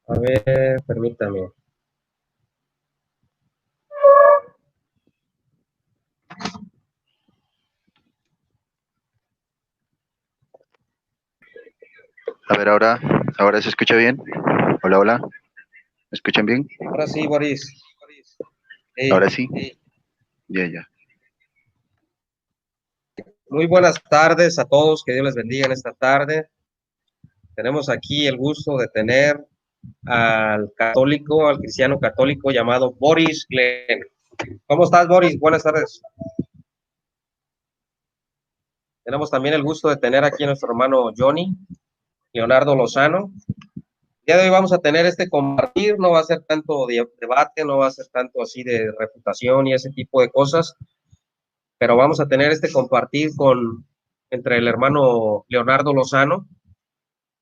A ver, permítame. A ver, ahora se escucha bien. Hola, hola. ¿Me escuchan bien? Ahora sí, Boris. Ahora Sí. sí. Ya. Muy buenas tardes a todos, que Dios les bendiga en esta tarde. Tenemos aquí el gusto de tener al católico, al cristiano católico llamado Boris Glenn. ¿Cómo estás, Boris? Buenas tardes. Tenemos también el gusto de tener aquí a nuestro hermano Johnny, Leonardo Lozano. El día de hoy vamos a tener este compartir, no va a ser tanto debate, no va a ser tanto así de refutación y ese tipo de cosas, pero vamos a tener este compartir entre el hermano Leonardo Lozano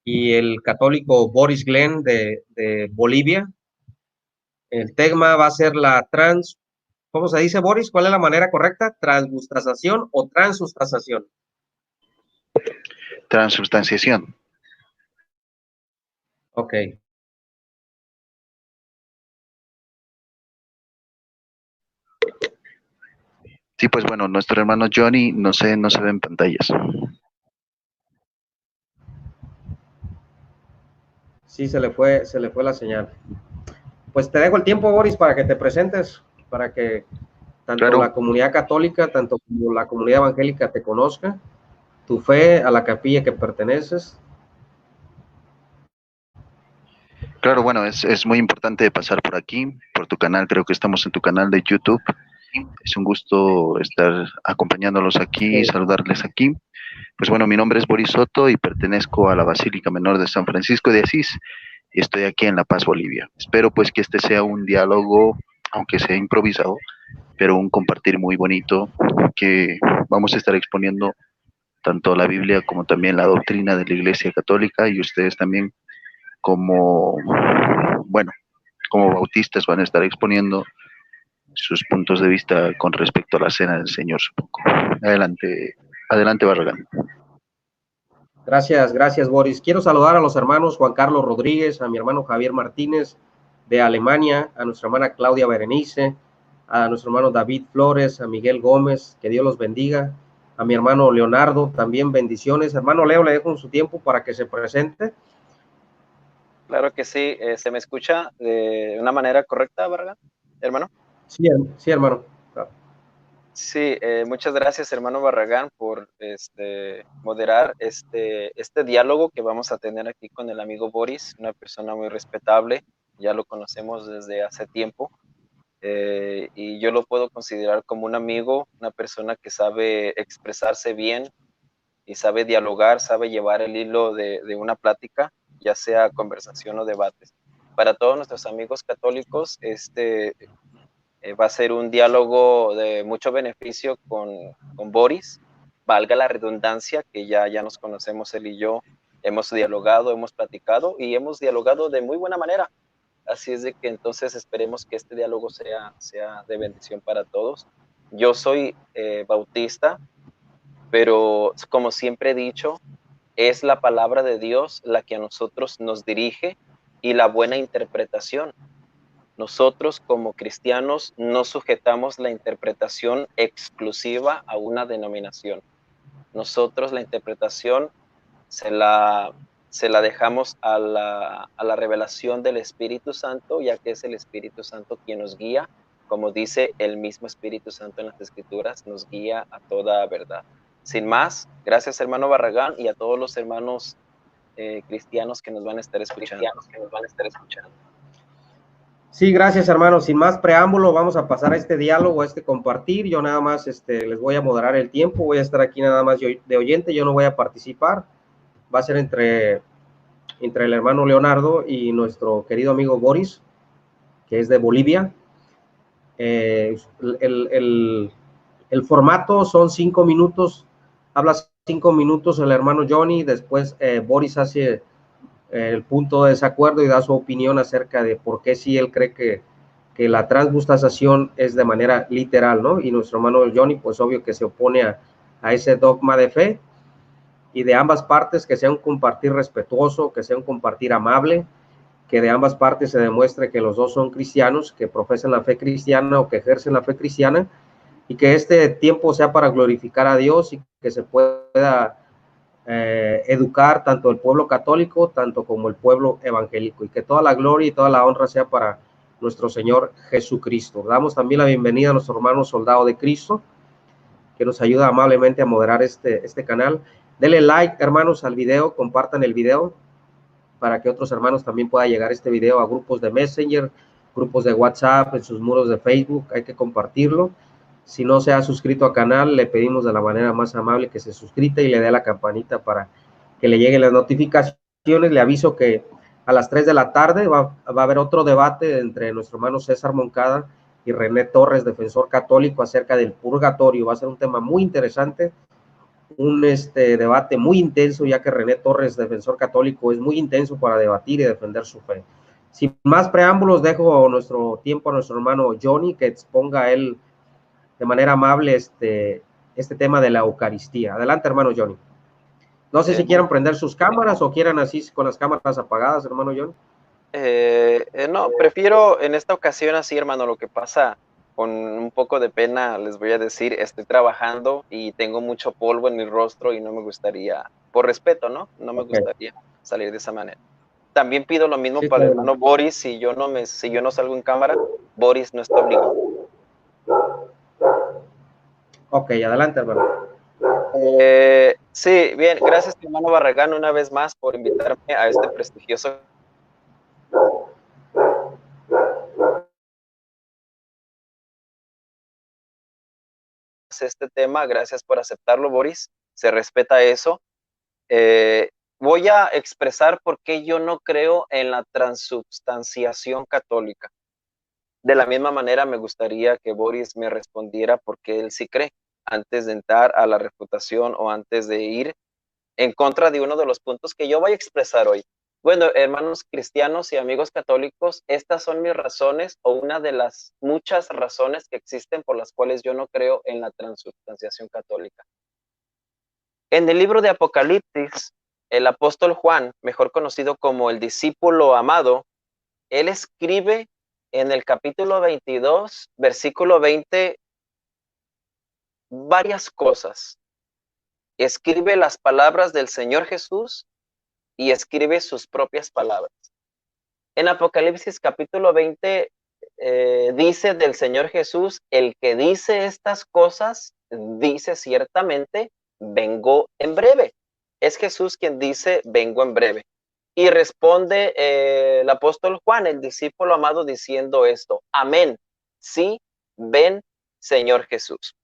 y el católico Boris Glenn de Bolivia. El tema va a ser ¿cómo se dice, Boris? ¿Cuál es la manera correcta? ¿Transgustación o transustanciación? Transubstanciación. Ok. Sí, pues bueno, nuestro hermano Johnny no se ve en pantallas. Sí, se le fue la señal. Pues te dejo el tiempo, Boris, para que te presentes, para que tanto Claro, la comunidad católica, tanto como la comunidad evangélica te conozca, tu fe, a la capilla que perteneces. claro, bueno, es muy importante pasar por aquí, por tu canal. Creo que estamos en tu canal de YouTube. Es un gusto estar acompañándolos aquí y Sí. saludarles aquí. Pues bueno, mi nombre es Boris Soto y pertenezco a la Basílica Menor de San Francisco de Asís y estoy aquí en La Paz, Bolivia. Espero pues que este sea un diálogo, aunque sea improvisado, pero un compartir muy bonito que vamos a estar exponiendo tanto la Biblia como también la doctrina de la Iglesia Católica y ustedes también como, bueno, como bautistas van a estar exponiendo sus puntos de vista con respecto a la cena del Señor, supongo. Adelante Barragán. Gracias, Boris. Quiero saludar a los hermanos Juan Carlos Rodríguez, a mi hermano Javier Martínez de Alemania, a nuestra hermana Claudia Berenice, a nuestro hermano David Flores, a Miguel Gómez, que Dios los bendiga, a mi hermano Leonardo, también bendiciones. Hermano Leo, le dejo su tiempo para que se presente. Claro que sí, ¿se me escucha de una manera correcta, Vargas, hermano? Sí, hermano. Claro. Sí, muchas gracias, hermano Barragán, por moderar este diálogo que vamos a tener aquí con el amigo Boris, una persona muy respetable, ya lo conocemos desde hace tiempo, y yo lo puedo considerar como un amigo, una persona que sabe expresarse bien y sabe dialogar, sabe llevar el hilo de una plática, ya sea conversación o debates. Para todos nuestros amigos católicos, va a ser un diálogo de mucho beneficio con Boris, valga la redundancia, que ya nos conocemos él y yo, hemos dialogado, hemos platicado y hemos dialogado de muy buena manera. Así es de que entonces esperemos que este diálogo sea de bendición para todos. Yo soy bautista, pero como siempre he dicho, es la palabra de Dios la que a nosotros nos dirige y la buena interpretación. Nosotros como cristianos no sujetamos la interpretación exclusiva a una denominación. Nosotros la interpretación se la dejamos a la revelación del Espíritu Santo, ya que es el Espíritu Santo quien nos guía, como dice el mismo Espíritu Santo en las Escrituras, nos guía a toda verdad. Sin más, gracias hermano Barragán y a todos los hermanos cristianos que nos van a estar escuchando. Sí, gracias, hermano. Sin más preámbulo, vamos a pasar a este diálogo, a este compartir. Yo nada más les voy a moderar el tiempo, voy a estar aquí nada más de oyente, yo no voy a participar. Va a ser entre el hermano Leonardo y nuestro querido amigo Boris, que es de Bolivia. El formato son 5 minutos, habla 5 minutos el hermano Johnny, después Boris hace el punto de desacuerdo y da su opinión acerca de por qué sí él cree que la transgustación es de manera literal, ¿no? Y nuestro hermano Johnny, pues obvio que se opone a ese dogma de fe, y de ambas partes que sea un compartir respetuoso, que sea un compartir amable, que de ambas partes se demuestre que los dos son cristianos, que profesan la fe cristiana o que ejercen la fe cristiana, y que este tiempo sea para glorificar a Dios y que se pueda educar tanto el pueblo católico, tanto como el pueblo evangélico, y que toda la gloria y toda la honra sea para nuestro Señor Jesucristo. Damos también la bienvenida a nuestro hermano soldado de Cristo, que nos ayuda amablemente a moderar este canal. Denle like, hermanos, al video, compartan el video para que otros hermanos también puedan llegar este video a grupos de Messenger, grupos de WhatsApp, en sus muros de Facebook. Hay que compartirlo. Si no se ha suscrito al canal, le pedimos de la manera más amable que se suscrita y le dé la campanita para que le lleguen las notificaciones. Le aviso que a las 3 de la tarde va a haber otro debate entre nuestro hermano César Moncada y René Torres, defensor católico, acerca del purgatorio. Va a ser un tema muy interesante, un debate muy intenso, ya que René Torres, defensor católico, es muy intenso para debatir y defender su fe. Sin más preámbulos, dejo nuestro tiempo a nuestro hermano Johnny, que exponga él de manera amable este tema de la Eucaristía. Adelante, hermano Johnny. No sé si quieran prender sus cámaras o quieran así con las cámaras apagadas, hermano Johnny. No, prefiero en esta ocasión así, hermano. Lo que pasa, con un poco de pena les voy a decir, estoy trabajando y tengo mucho polvo en mi rostro y no me gustaría, por respeto, ¿no? No me gustaría salir de esa manera. También pido lo mismo para el hermano Boris. Si yo no salgo en cámara, Boris no está obligado. Ok, adelante, hermano. Sí, bien, gracias, hermano Barragán, una vez más por invitarme a este prestigioso tema. Gracias por aceptarlo, Boris. Se respeta eso. Voy a expresar por qué yo no creo en la transubstanciación católica. De la misma manera, me gustaría que Boris me respondiera por qué él sí cree, antes de entrar a la refutación o antes de ir en contra de uno de los puntos que yo voy a expresar hoy. Bueno, hermanos cristianos y amigos católicos, estas son mis razones, o una de las muchas razones que existen por las cuales yo no creo en la transubstanciación católica. En el libro de Apocalipsis, el apóstol Juan, mejor conocido como el discípulo amado, él escribe en el capítulo 22, versículo 20, varias cosas. Escribe las palabras del Señor Jesús y escribe sus propias palabras. En Apocalipsis capítulo 20 dice del Señor Jesús: el que dice estas cosas, dice ciertamente, vengo en breve. Es Jesús quien dice, vengo en breve. Y responde el apóstol Juan, el discípulo amado, diciendo esto: amén, sí, ven, Señor Jesús.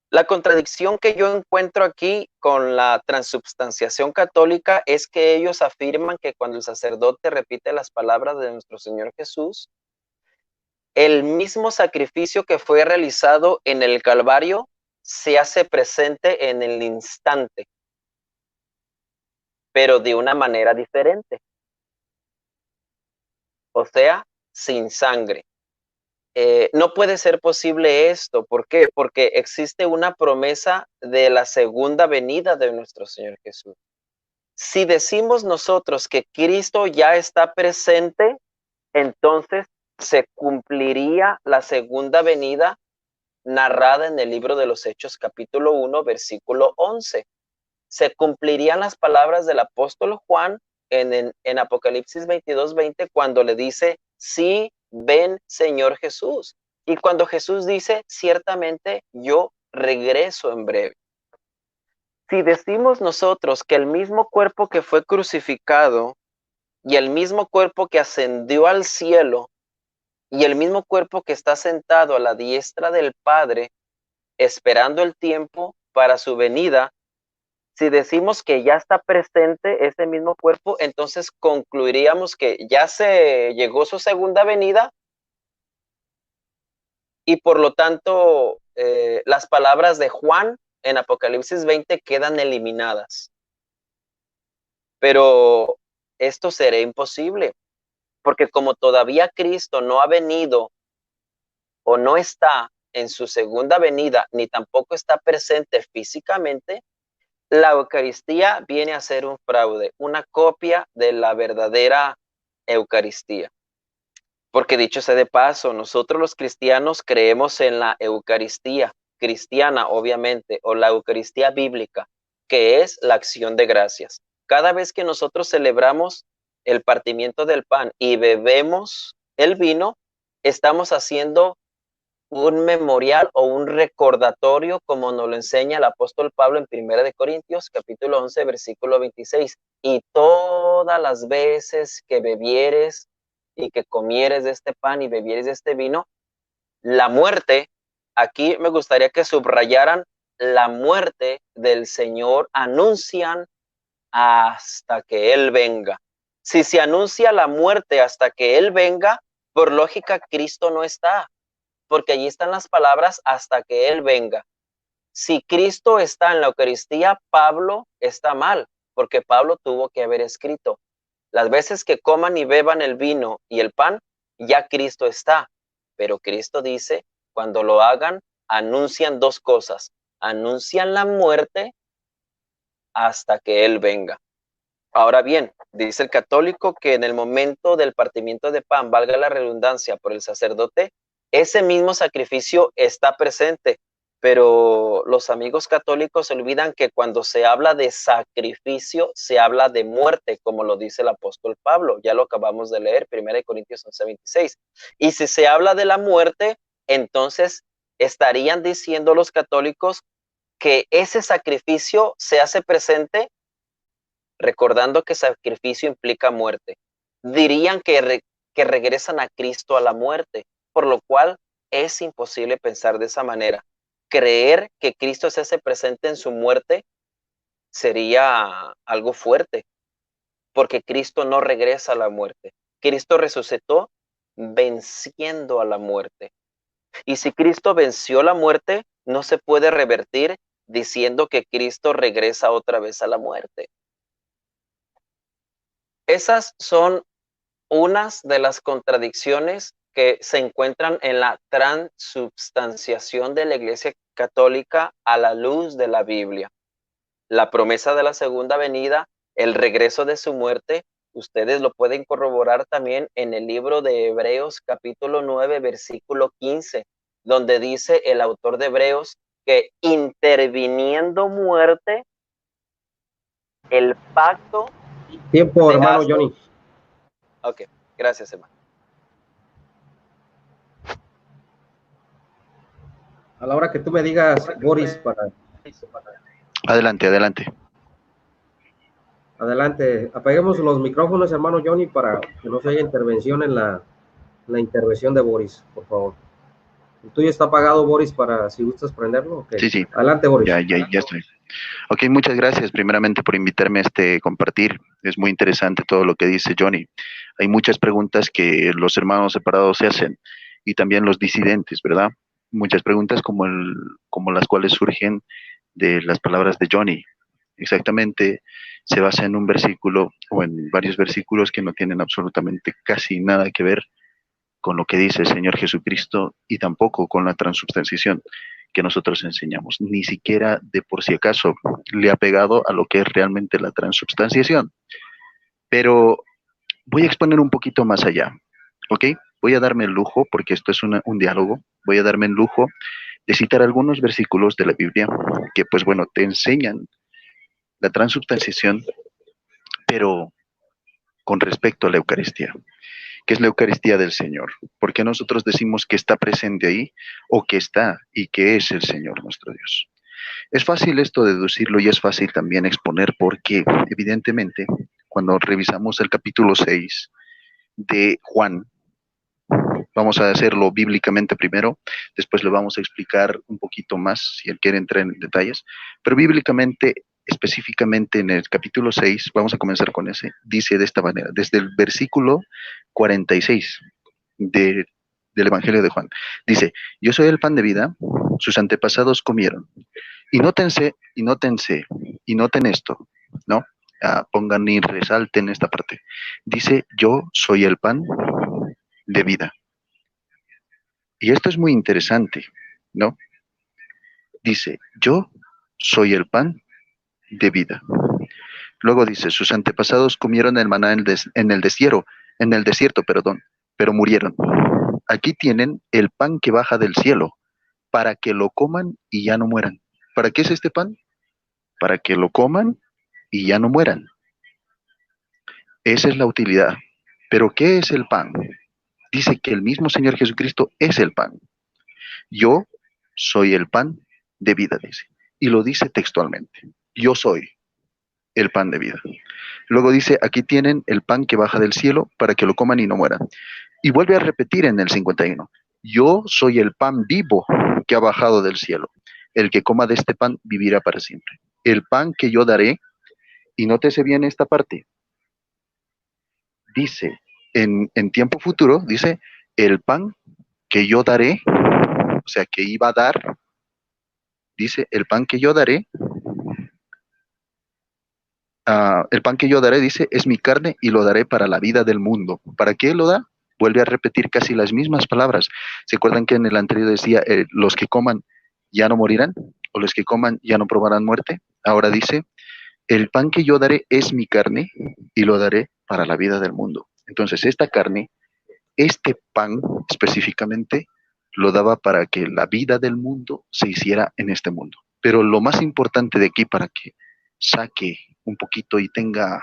La contradicción que yo encuentro aquí con la transubstanciación católica es que ellos afirman que cuando el sacerdote repite las palabras de nuestro Señor Jesús, el mismo sacrificio que fue realizado en el Calvario se hace presente en el instante, pero de una manera diferente. O sea, sin sangre. No puede ser posible esto. ¿Por qué? Porque existe una promesa de la segunda venida de nuestro Señor Jesús. Si decimos nosotros que Cristo ya está presente, entonces se cumpliría la segunda venida narrada en el libro de los Hechos, capítulo 1, versículo 11. Se cumplirían las palabras del apóstol Juan en Apocalipsis 22, 20, cuando le dice, sí, ven, Señor Jesús. Y cuando Jesús dice, ciertamente yo regreso en breve. Si decimos nosotros que el mismo cuerpo que fue crucificado y el mismo cuerpo que ascendió al cielo y el mismo cuerpo que está sentado a la diestra del Padre, esperando el tiempo para su venida, si decimos que ya está presente ese mismo cuerpo, entonces concluiríamos que ya se llegó su segunda venida y por lo tanto las palabras de Juan en Apocalipsis 20 quedan eliminadas. Pero esto será imposible, porque como todavía Cristo no ha venido o no está en su segunda venida, ni tampoco está presente físicamente, la Eucaristía viene a ser un fraude, una copia de la verdadera Eucaristía. Porque dicho sea de paso, nosotros los cristianos creemos en la Eucaristía cristiana, obviamente, o la Eucaristía bíblica, que es la acción de gracias. Cada vez que nosotros celebramos el partimiento del pan y bebemos el vino, estamos haciendo un memorial o un recordatorio, como nos lo enseña el apóstol Pablo en 1 de Corintios, capítulo 11, versículo 26. Y todas las veces que bebieres y que comieres de este pan y bebieres de este vino, la muerte, aquí me gustaría que subrayaran la muerte del Señor, anuncian hasta que Él venga. Si se anuncia la muerte hasta que Él venga, por lógica, Cristo no está, porque allí están las palabras hasta que Él venga. Si Cristo está en la Eucaristía, Pablo está mal, porque Pablo tuvo que haber escrito: las veces que coman y beban el vino y el pan, ya Cristo está. Pero Cristo dice, cuando lo hagan, anuncian dos cosas: anuncian la muerte hasta que Él venga. Ahora bien, dice el católico que en el momento del partimiento de pan, valga la redundancia, por el sacerdote, ese mismo sacrificio está presente, pero los amigos católicos se olvidan que cuando se habla de sacrificio, se habla de muerte, como lo dice el apóstol Pablo. Ya lo acabamos de leer, 1 Corintios 11:26. Y si se habla de la muerte, entonces estarían diciendo los católicos que ese sacrificio se hace presente, recordando que sacrificio implica muerte. Dirían que regresan a Cristo a la muerte, por lo cual es imposible pensar de esa manera. Creer que Cristo se hace presente en su muerte sería algo fuerte, porque Cristo no regresa a la muerte. Cristo resucitó venciendo a la muerte. Y si Cristo venció la muerte, no se puede revertir diciendo que Cristo regresa otra vez a la muerte. Esas son unas de las contradicciones que se encuentran en la transubstanciación de la Iglesia Católica a la luz de la Biblia. La promesa de la segunda venida, el regreso de su muerte, ustedes lo pueden corroborar también en el libro de Hebreos capítulo 9, versículo 15, donde dice el autor de Hebreos que interviniendo muerte, el pacto... Tiempo, hermano Johnny. Ok, gracias, hermano. A la hora que tú me digas, Boris, para... Adelante, adelante. Adelante, apaguemos los micrófonos, hermano Johnny, para que no se haya intervención en la intervención de Boris, por favor. ¿El tuyo está apagado, Boris, para si gustas prenderlo? Okay. Sí, sí. Adelante, Boris. Ya estoy. Ok, muchas gracias primeramente por invitarme a compartir. Es muy interesante todo lo que dice Johnny. Hay muchas preguntas que los hermanos separados se hacen y también los disidentes, ¿verdad? Muchas preguntas como las cuales surgen de las palabras de Johnny. Exactamente, se basa en un versículo o en varios versículos que no tienen absolutamente casi nada que ver con lo que dice el Señor Jesucristo y tampoco con la transubstanciación que nosotros enseñamos. Ni siquiera de por si acaso le ha pegado a lo que es realmente la transubstanciación. Pero voy a exponer un poquito más allá, ¿ok? Voy a darme el lujo, porque esto es un diálogo, voy a darme el lujo de citar algunos versículos de la Biblia que, pues bueno, te enseñan la transubstanciación, pero con respecto a la Eucaristía. ¿Qué es la Eucaristía del Señor? ¿Por qué nosotros decimos que está presente ahí o que está y que es el Señor nuestro Dios? Es fácil esto deducirlo y es fácil también exponer porque evidentemente cuando revisamos el capítulo 6 de Juan, vamos a hacerlo bíblicamente primero, después le vamos a explicar un poquito más si él quiere entrar en detalles, pero bíblicamente, específicamente en el capítulo 6, vamos a comenzar con ese, dice de esta manera, desde el versículo 46 del Evangelio de Juan, dice: yo soy el pan de vida, sus antepasados comieron. Y nótense, y noten esto, ¿no? Pongan y resalten esta parte. Dice: yo soy el pan de vida. Y esto es muy interesante, ¿no? Dice: yo soy el pan de vida. Luego dice: sus antepasados comieron el maná en el desierto. en el desierto, perdón, pero murieron. Aquí tienen el pan que baja del cielo, para que lo coman y ya no mueran. ¿Para qué es este pan? Para que lo coman y ya no mueran. Esa es la utilidad. Pero ¿qué es el pan? Dice que el mismo Señor Jesucristo es el pan. Yo soy el pan de vida, dice. Y lo dice textualmente. Yo soy el pan de vida. Luego dice, aquí tienen el pan que baja del cielo para que lo coman y no mueran. Y vuelve a repetir en el 51. Yo soy el pan vivo que ha bajado del cielo. El que coma de este pan vivirá para siempre. El pan que yo daré, y nótese bien esta parte, dice en tiempo futuro, dice, el pan que yo daré, o sea, que iba a dar, dice, el pan que yo daré, el pan que yo daré, dice, es mi carne y lo daré para la vida del mundo. ¿Para qué lo da? Vuelve a repetir casi las mismas palabras. ¿Se acuerdan que en el anterior decía, los que coman ya no morirán? ¿O los que coman ya no probarán muerte? Ahora dice, el pan que yo daré es mi carne y lo daré para la vida del mundo. Entonces, esta carne, este pan específicamente, lo daba para que la vida del mundo se hiciera en este mundo. Pero lo más importante de aquí, para que saque un poquito y tenga,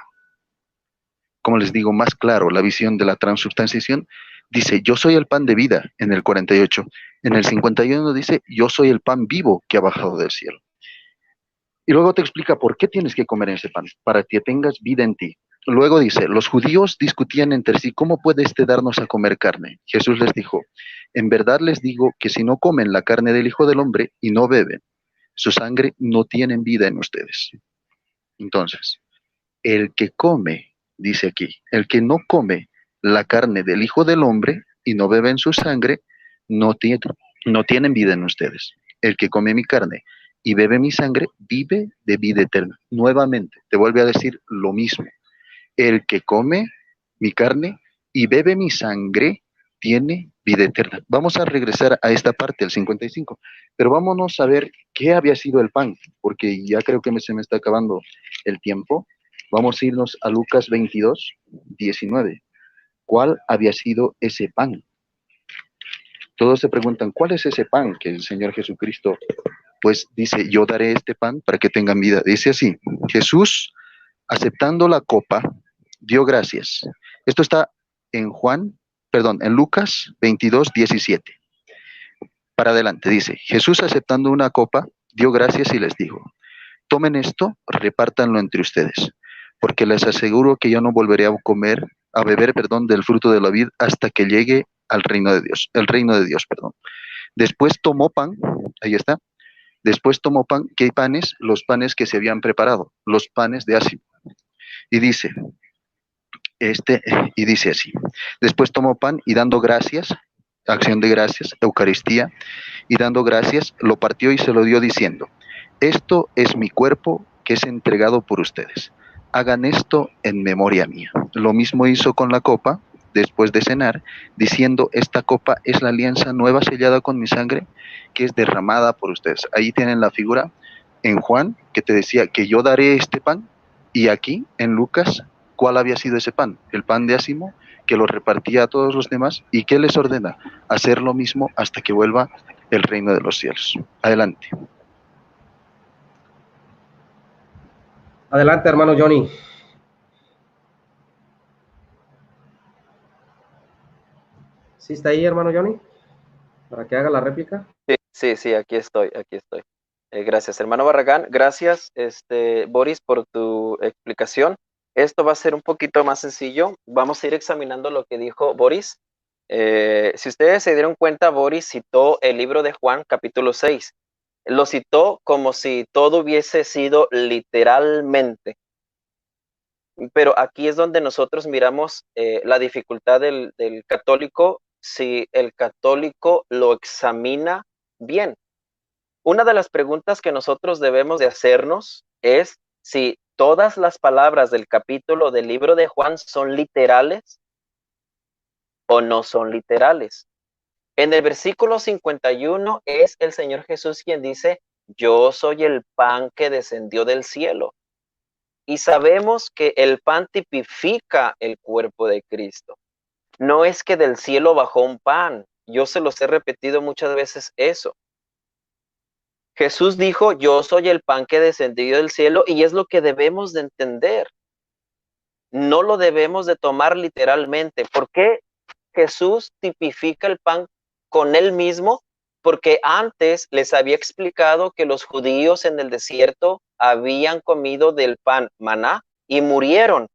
como les digo, más claro la visión de la transubstanciación, dice, yo soy el pan de vida en el 48. En el 51 dice, yo soy el pan vivo que ha bajado del cielo. Y luego te explica por qué tienes que comer ese pan, para que tengas vida en ti. Luego dice, los judíos discutían entre sí, ¿cómo puede este darnos a comer carne? Jesús les dijo, en verdad les digo que si no comen la carne del Hijo del Hombre y no beben su sangre, no tienen vida en ustedes. Entonces, el que come, dice aquí, el que no come la carne del Hijo del Hombre y no bebe en su sangre, no tienen vida en ustedes. El que come mi carne y bebe mi sangre, vive de vida eterna. Nuevamente, te vuelve a decir lo mismo. El que come mi carne y bebe mi sangre, tiene vida eterna. Vamos a regresar a esta parte, el 55, pero vámonos a ver qué había sido el pan, porque ya creo que se me está acabando el tiempo. Vamos a irnos a Lucas 22, 19. ¿Cuál había sido ese pan? Todos se preguntan, ¿cuál es ese pan que el Señor Jesucristo, pues dice, yo daré este pan para que tengan vida? Dice así, Jesús, aceptando la copa, dio gracias. Esto está en en Lucas 22, 17. Para adelante, dice, Jesús aceptando una copa, dio gracias y les dijo, tomen esto, repártanlo entre ustedes, porque les aseguro que yo no volveré a beber, del fruto de la vid hasta que llegue al reino de Dios, el reino de Dios, perdón. Después tomó pan, ahí está, después tomó pan, ¿qué panes? Los panes que se habían preparado, los panes de ácido. Y dice, y dice así, después tomó pan y dando gracias, acción de gracias, Eucaristía, y dando gracias, lo partió y se lo dio diciendo, esto es mi cuerpo que es entregado por ustedes. Hagan esto en memoria mía. Lo mismo hizo con la copa, después de cenar, diciendo, esta copa es la alianza nueva sellada con mi sangre, que es derramada por ustedes. Ahí tienen la figura en Juan, que te decía que yo daré este pan, y aquí en Lucas, ¿cuál había sido ese pan? El pan de ácimo, que lo repartía a todos los demás, y ¿qué les ordena? Hacer lo mismo hasta que vuelva el reino de los cielos. Adelante. Adelante, hermano Johnny. ¿Sí está ahí, hermano Johnny? Para que haga la réplica. Sí, aquí estoy. Gracias, hermano Barragán. Gracias, Boris, por tu explicación. Esto va a ser un poquito más sencillo. Vamos a ir examinando lo que dijo Boris. Si ustedes se dieron cuenta, Boris citó el libro de Juan, capítulo 6. Lo citó como si todo hubiese sido literalmente. Pero aquí es donde nosotros miramos la dificultad del católico, si el católico lo examina bien. Una de las preguntas que nosotros debemos de hacernos es si todas las palabras del capítulo del libro de Juan son literales o no son literales. En el versículo 51 es el Señor Jesús quien dice, yo soy el pan que descendió del cielo. Y sabemos que el pan tipifica el cuerpo de Cristo. No es que del cielo bajó un pan. Yo se los he repetido muchas veces eso. Jesús dijo, yo soy el pan que descendió del cielo, y es lo que debemos de entender. No lo debemos de tomar literalmente. ¿Por qué Jesús tipifica el pan con él mismo? Porque antes les había explicado que los judíos en el desierto habían comido del pan maná y murieron.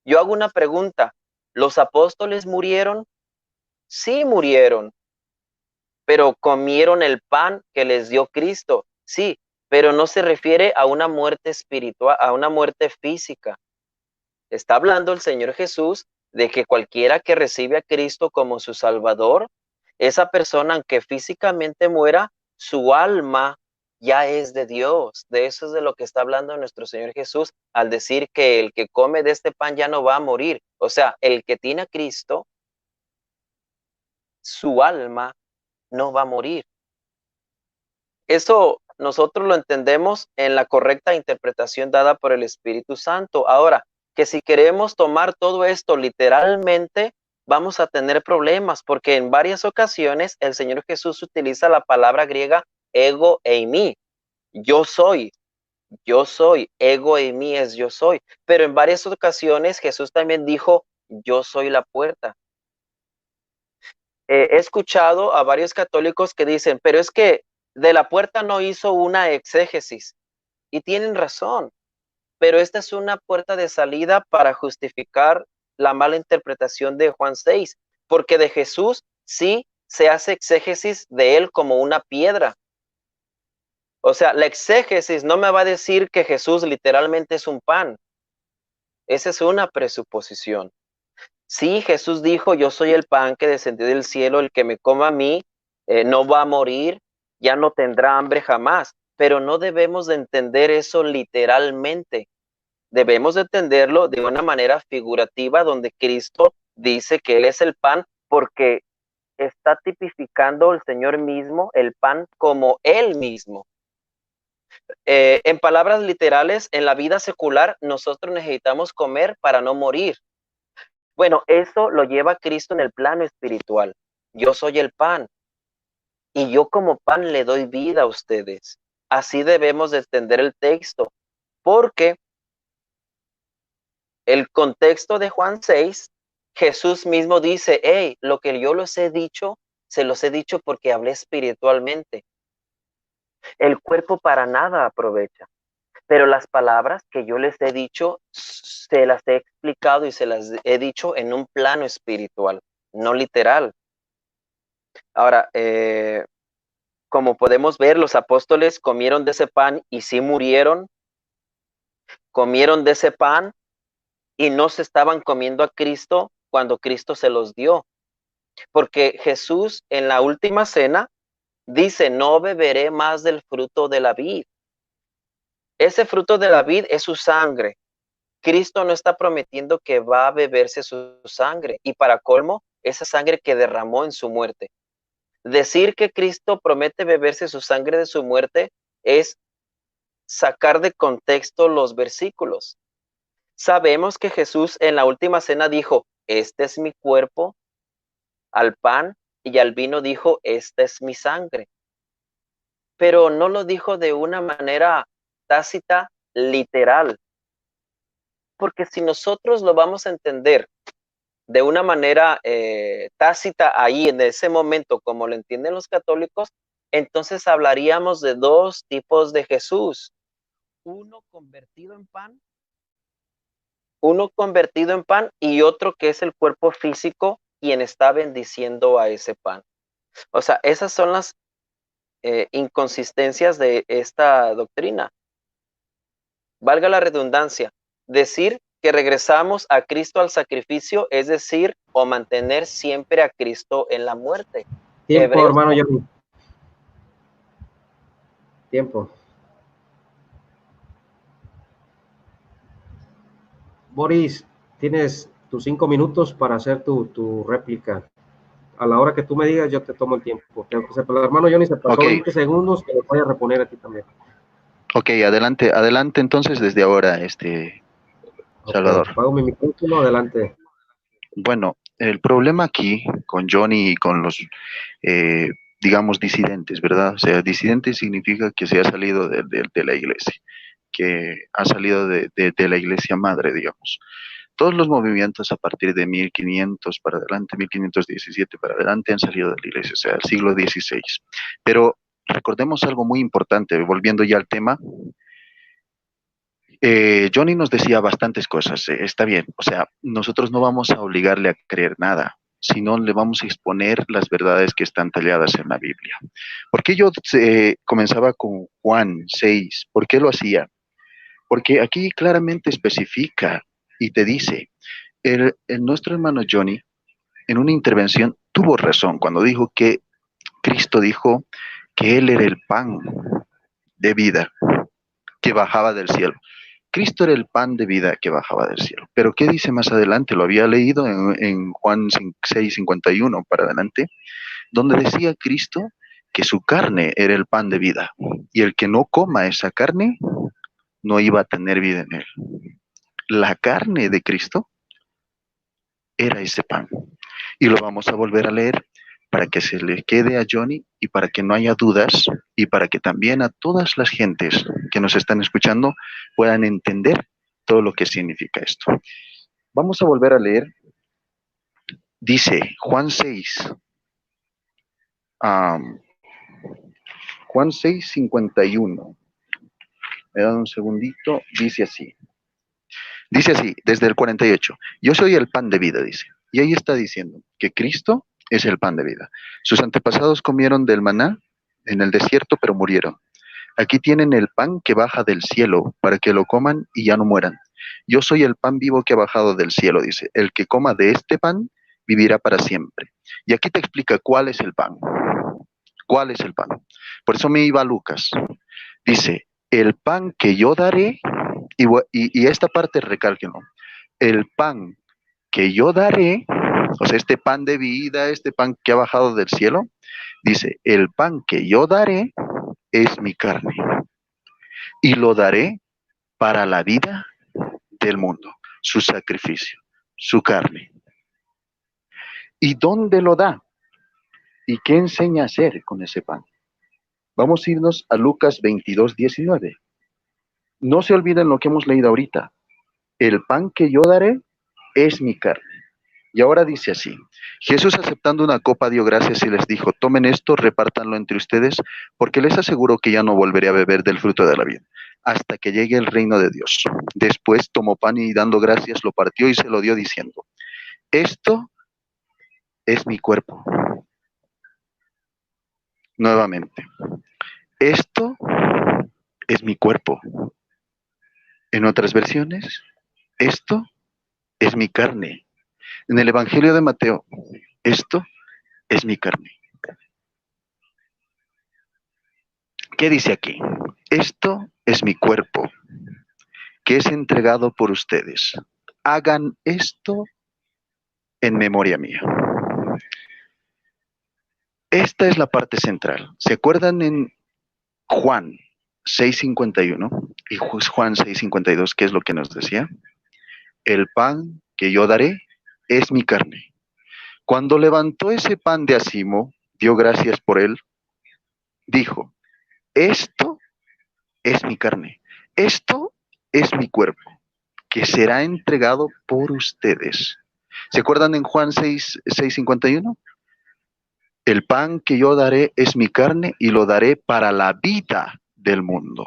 Yo hago una pregunta, ¿los apóstoles murieron? Sí murieron, pero comieron el pan que les dio Cristo, sí, pero no se refiere a una muerte espiritual, a una muerte física. Está hablando el Señor Jesús de que cualquiera que recibe a Cristo como su Salvador, esa persona, aunque físicamente muera, su alma ya es de Dios. De eso es de lo que está hablando nuestro Señor Jesús al decir que el que come de este pan ya no va a morir. O sea, el que tiene a Cristo, su alma no va a morir. Eso nosotros lo entendemos en la correcta interpretación dada por el Espíritu Santo. Ahora, que si queremos tomar todo esto literalmente, vamos a tener problemas, porque en varias ocasiones el Señor Jesús utiliza la palabra griega ego eimi. Yo soy, ego eimi es yo soy. Pero en varias ocasiones Jesús también dijo, yo soy la puerta. He escuchado a varios católicos que dicen, pero es que de la puerta no hizo una exégesis. Y tienen razón, pero esta es una puerta de salida para justificar la mala interpretación de Juan 6, porque de Jesús sí se hace exégesis de él como una piedra. O sea, la exégesis no me va a decir que Jesús literalmente es un pan. Esa es una presuposición. Sí, Jesús dijo, yo soy el pan que descendió del cielo, el que me coma a mí no va a morir, ya no tendrá hambre jamás, pero no debemos de entender eso literalmente. Debemos de entenderlo de una manera figurativa, donde Cristo dice que Él es el pan porque está tipificando el Señor mismo el pan como Él mismo. En palabras literales, en la vida secular, nosotros necesitamos comer para no morir. Bueno, eso lo lleva Cristo en el plano espiritual. Yo soy el pan y yo como pan le doy vida a ustedes. Así debemos de entender el texto, porque el contexto de Juan 6, Jesús mismo dice, hey, lo que yo les he dicho, se los he dicho porque hablé espiritualmente. El cuerpo para nada aprovecha, pero las palabras que yo les he dicho, se las he explicado y se las he dicho en un plano espiritual, no literal. Ahora, como podemos ver, los apóstoles comieron de ese pan y sí murieron, comieron de ese pan y no se estaban comiendo a Cristo cuando Cristo se los dio. Porque Jesús en la última cena dice, no beberé más del fruto de la vid. Ese fruto de la vid es su sangre. Cristo no está prometiendo que va a beberse su sangre. Y para colmo, esa sangre que derramó en su muerte. Decir que Cristo promete beberse su sangre de su muerte es sacar de contexto los versículos. Sabemos que Jesús en la última cena dijo, este es mi cuerpo, al pan y al vino dijo, esta es mi sangre. Pero no lo dijo de una manera tácita, literal. Porque si nosotros lo vamos a entender de una manera tácita ahí en ese momento, como lo entienden los católicos, entonces hablaríamos de dos tipos de Jesús. Uno convertido en pan y otro que es el cuerpo físico quien está bendiciendo a ese pan. O sea, esas son las inconsistencias de esta doctrina. Valga la redundancia, decir que regresamos a Cristo al sacrificio, es decir, o mantener siempre a Cristo en la muerte. Tiempo, Hebreos, hermano Johnny. Tiempo. Boris, tienes tus 5 minutos para hacer tu réplica. A la hora que tú me digas, yo te tomo el tiempo. El hermano Johnny se pasó 20 segundos, que lo voy a reponer aquí también. Ok, adelante entonces desde ahora, Salvador. Pago mi micrófono, adelante. Bueno, el problema aquí con Johnny y con los, digamos, disidentes, ¿verdad? O sea, disidente significa que se ha salido de la iglesia, que ha salido de la iglesia madre, digamos. Todos los movimientos a partir de 1500 para adelante, 1517 para adelante han salido de la iglesia, o sea, el siglo XVI. Pero recordemos algo muy importante, volviendo ya al tema. Johnny nos decía bastantes cosas, está bien, o sea, nosotros no vamos a obligarle a creer nada, sino le vamos a exponer las verdades que están talladas en la Biblia. ¿Por qué yo comenzaba con Juan 6? ¿Por qué lo hacía? Porque aquí claramente especifica y te dice, nuestro hermano Johnny, en una intervención, tuvo razón cuando dijo que Cristo dijo que Él era el pan de vida que bajaba del cielo. Cristo era el pan de vida que bajaba del cielo. Pero ¿qué dice más adelante? Lo había leído en Juan 6:51 para adelante, donde decía Cristo que su carne era el pan de vida, y el que no coma esa carne no iba a tener vida en él. La carne de Cristo era ese pan. Y lo vamos a volver a leer para que se le quede a Johnny y para que no haya dudas y para que también a todas las gentes que nos están escuchando puedan entender todo lo que significa esto. Vamos a volver a leer. Dice Juan 6, Juan 6:51. Me dan un segundito. Dice así, desde el 48. Yo soy el pan de vida, dice. Y ahí está diciendo que Cristo es el pan de vida. Sus antepasados comieron del maná en el desierto, pero murieron. Aquí tienen el pan que baja del cielo para que lo coman y ya no mueran. Yo soy el pan vivo que ha bajado del cielo, dice. El que coma de este pan vivirá para siempre. Y aquí te explica cuál es el pan. ¿Cuál es el pan? Por eso me iba a Lucas. Dice, el pan que yo daré, y esta parte recálquenlo, el pan que yo daré, o sea, este pan de vida, este pan que ha bajado del cielo, dice, el pan que yo daré es mi carne, y lo daré para la vida del mundo, su sacrificio, su carne. ¿Y dónde lo da? ¿Y qué enseña a hacer con ese pan? Vamos a irnos a Lucas 22:19. No se olviden lo que hemos leído ahorita. El pan que yo daré es mi carne. Y ahora dice así, Jesús aceptando una copa dio gracias y les dijo, tomen esto, repártanlo entre ustedes, porque les aseguro que ya no volveré a beber del fruto de la vid, hasta que llegue el reino de Dios. Después tomó pan y dando gracias lo partió y se lo dio diciendo, esto es mi cuerpo. Nuevamente, esto es mi cuerpo. En otras versiones, esto es mi carne. En el Evangelio de Mateo, esto es mi carne. ¿Qué dice aquí? Esto es mi cuerpo, que es entregado por ustedes. Hagan esto en memoria mía. Esta es la parte central. ¿Se acuerdan en Juan 6:51 y Juan 6:52, qué es lo que nos decía? El pan que yo daré es mi carne. Cuando levantó ese pan de acimo, dio gracias por él, dijo, esto es mi carne, esto es mi cuerpo, que será entregado por ustedes. ¿Se acuerdan en Juan 6:51? El pan que yo daré es mi carne y lo daré para la vida del mundo.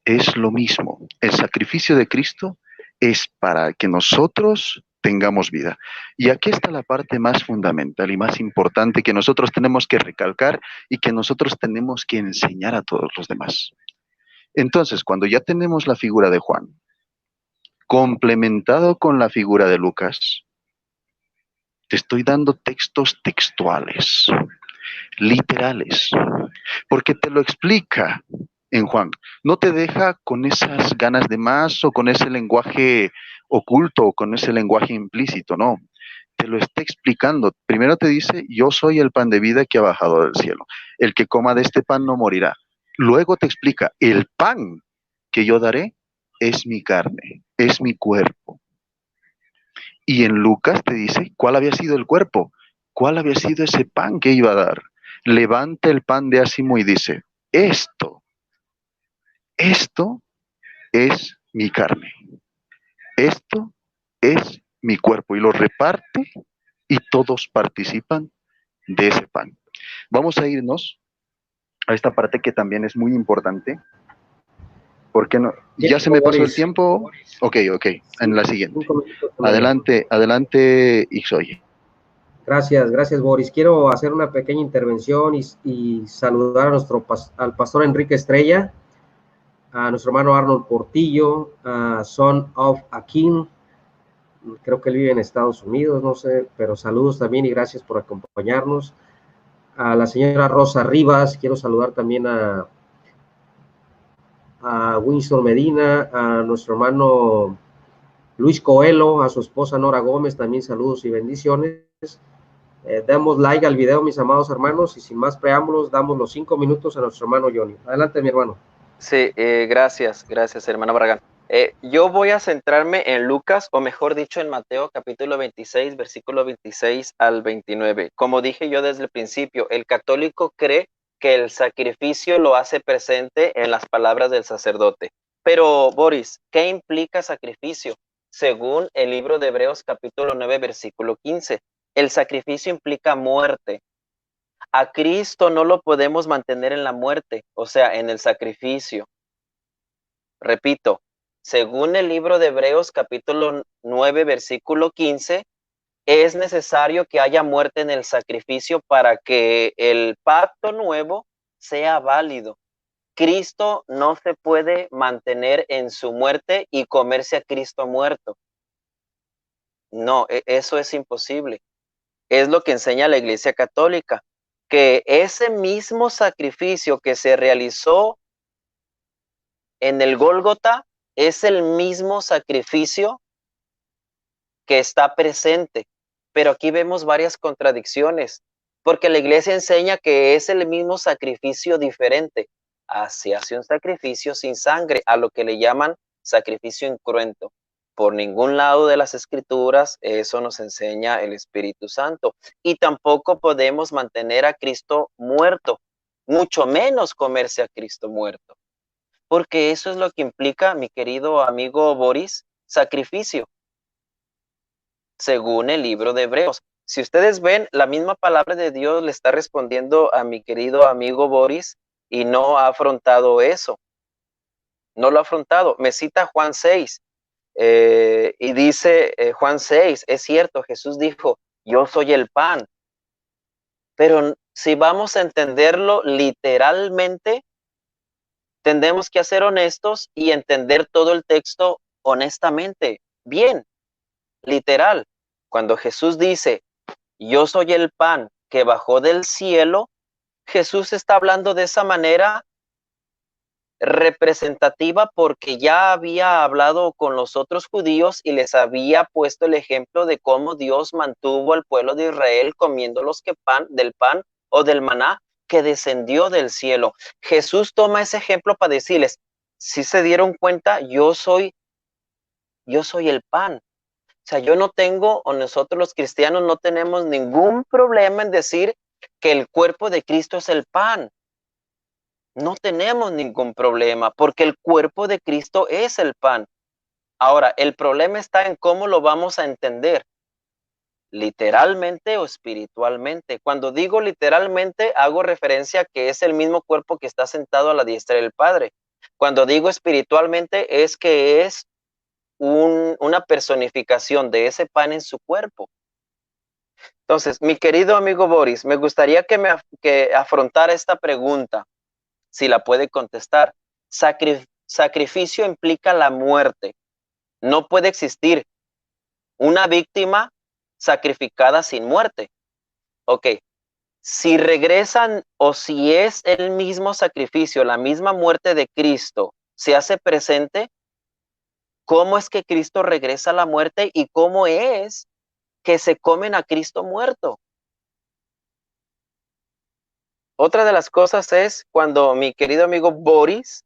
Es lo mismo. El sacrificio de Cristo es para que nosotros tengamos vida. Y aquí está la parte más fundamental y más importante que nosotros tenemos que recalcar y que nosotros tenemos que enseñar a todos los demás. Entonces, cuando ya tenemos la figura de Juan, complementado con la figura de Lucas, te estoy dando textos textuales, literales, porque te lo explica en Juan. No te deja con esas ganas de más o con ese lenguaje oculto o con ese lenguaje implícito, no. Te lo está explicando. Primero te dice, yo soy el pan de vida que ha bajado del cielo. El que coma de este pan no morirá. Luego te explica, el pan que yo daré es mi carne, es mi cuerpo. Y en Lucas te dice cuál había sido el cuerpo, cuál había sido ese pan que iba a dar. Levanta el pan de ácimo y dice, esto es mi carne, esto es mi cuerpo, y lo reparte y todos participan de ese pan. Vamos a irnos a esta parte que también es muy importante. ¿Por qué no? ¿Ya se me pasó el tiempo? Ok, en la siguiente. Adelante, Ixoy. Gracias, Boris. Quiero hacer una pequeña intervención y saludar a al pastor Enrique Estrella, a nuestro hermano Arnold Portillo, a Son of Akin. Creo que él vive en Estados Unidos, no sé, pero saludos también y gracias por acompañarnos. A la señora Rosa Rivas, quiero saludar también a Winston Medina, a nuestro hermano Luis Coelho, a su esposa Nora Gómez, también saludos y bendiciones. Damos like al video, mis amados hermanos, y sin más preámbulos, damos los 5 minutos a nuestro hermano Johnny. Adelante, mi hermano. Sí, gracias, hermano Barragán. Yo voy a centrarme en Lucas, o mejor dicho, en Mateo capítulo 26, versículo 26 al 29. Como dije yo desde el principio, el católico cree que el sacrificio lo hace presente en las palabras del sacerdote. Pero, Boris, ¿qué implica sacrificio? Según el libro de Hebreos capítulo 9, versículo 15, el sacrificio implica muerte. A Cristo no lo podemos mantener en la muerte, o sea, en el sacrificio. Repito, según el libro de Hebreos capítulo 9, versículo 15, es necesario que haya muerte en el sacrificio para que el pacto nuevo sea válido. Cristo no se puede mantener en su muerte y comerse a Cristo muerto. No, eso es imposible. Es lo que enseña la Iglesia Católica, que ese mismo sacrificio que se realizó en el Gólgota es el mismo sacrificio que está presente. Pero aquí vemos varias contradicciones, porque la Iglesia enseña que es el mismo sacrificio diferente. Se hace un sacrificio sin sangre, a lo que le llaman sacrificio incruento. Por ningún lado de las Escrituras eso nos enseña el Espíritu Santo. Y tampoco podemos mantener a Cristo muerto, mucho menos comerse a Cristo muerto. Porque eso es lo que implica, mi querido amigo Boris, sacrificio, según el libro de Hebreos. Si ustedes ven, la misma palabra de Dios le está respondiendo a mi querido amigo Boris y no ha afrontado eso. No lo ha afrontado. Me cita Juan 6 y dice Juan 6, es cierto, Jesús dijo, yo soy el pan. Pero si vamos a entenderlo literalmente, tendremos que ser honestos y entender todo el texto honestamente, bien, literal. Cuando Jesús dice, yo soy el pan que bajó del cielo, Jesús está hablando de esa manera representativa porque ya había hablado con los otros judíos y les había puesto el ejemplo de cómo Dios mantuvo al pueblo de Israel comiendo del pan o del maná que descendió del cielo. Jesús toma ese ejemplo para decirles, si se dieron cuenta, yo soy el pan. O sea, yo no tengo, o nosotros los cristianos no tenemos ningún problema en decir que el cuerpo de Cristo es el pan. No tenemos ningún problema porque el cuerpo de Cristo es el pan. Ahora, el problema está en cómo lo vamos a entender, literalmente o espiritualmente. Cuando digo literalmente, hago referencia a que es el mismo cuerpo que está sentado a la diestra del Padre. Cuando digo espiritualmente, es que es una personificación de ese pan en su cuerpo. Entonces, mi querido amigo Boris, me gustaría que afrontara esta pregunta, si la puede contestar. Sacrificio implica la muerte. No puede existir una víctima sacrificada sin muerte. Ok, si regresan o si es el mismo sacrificio, la misma muerte de Cristo, se hace presente, ¿cómo es que Cristo regresa a la muerte y cómo es que se comen a Cristo muerto? Otra de las cosas es cuando mi querido amigo Boris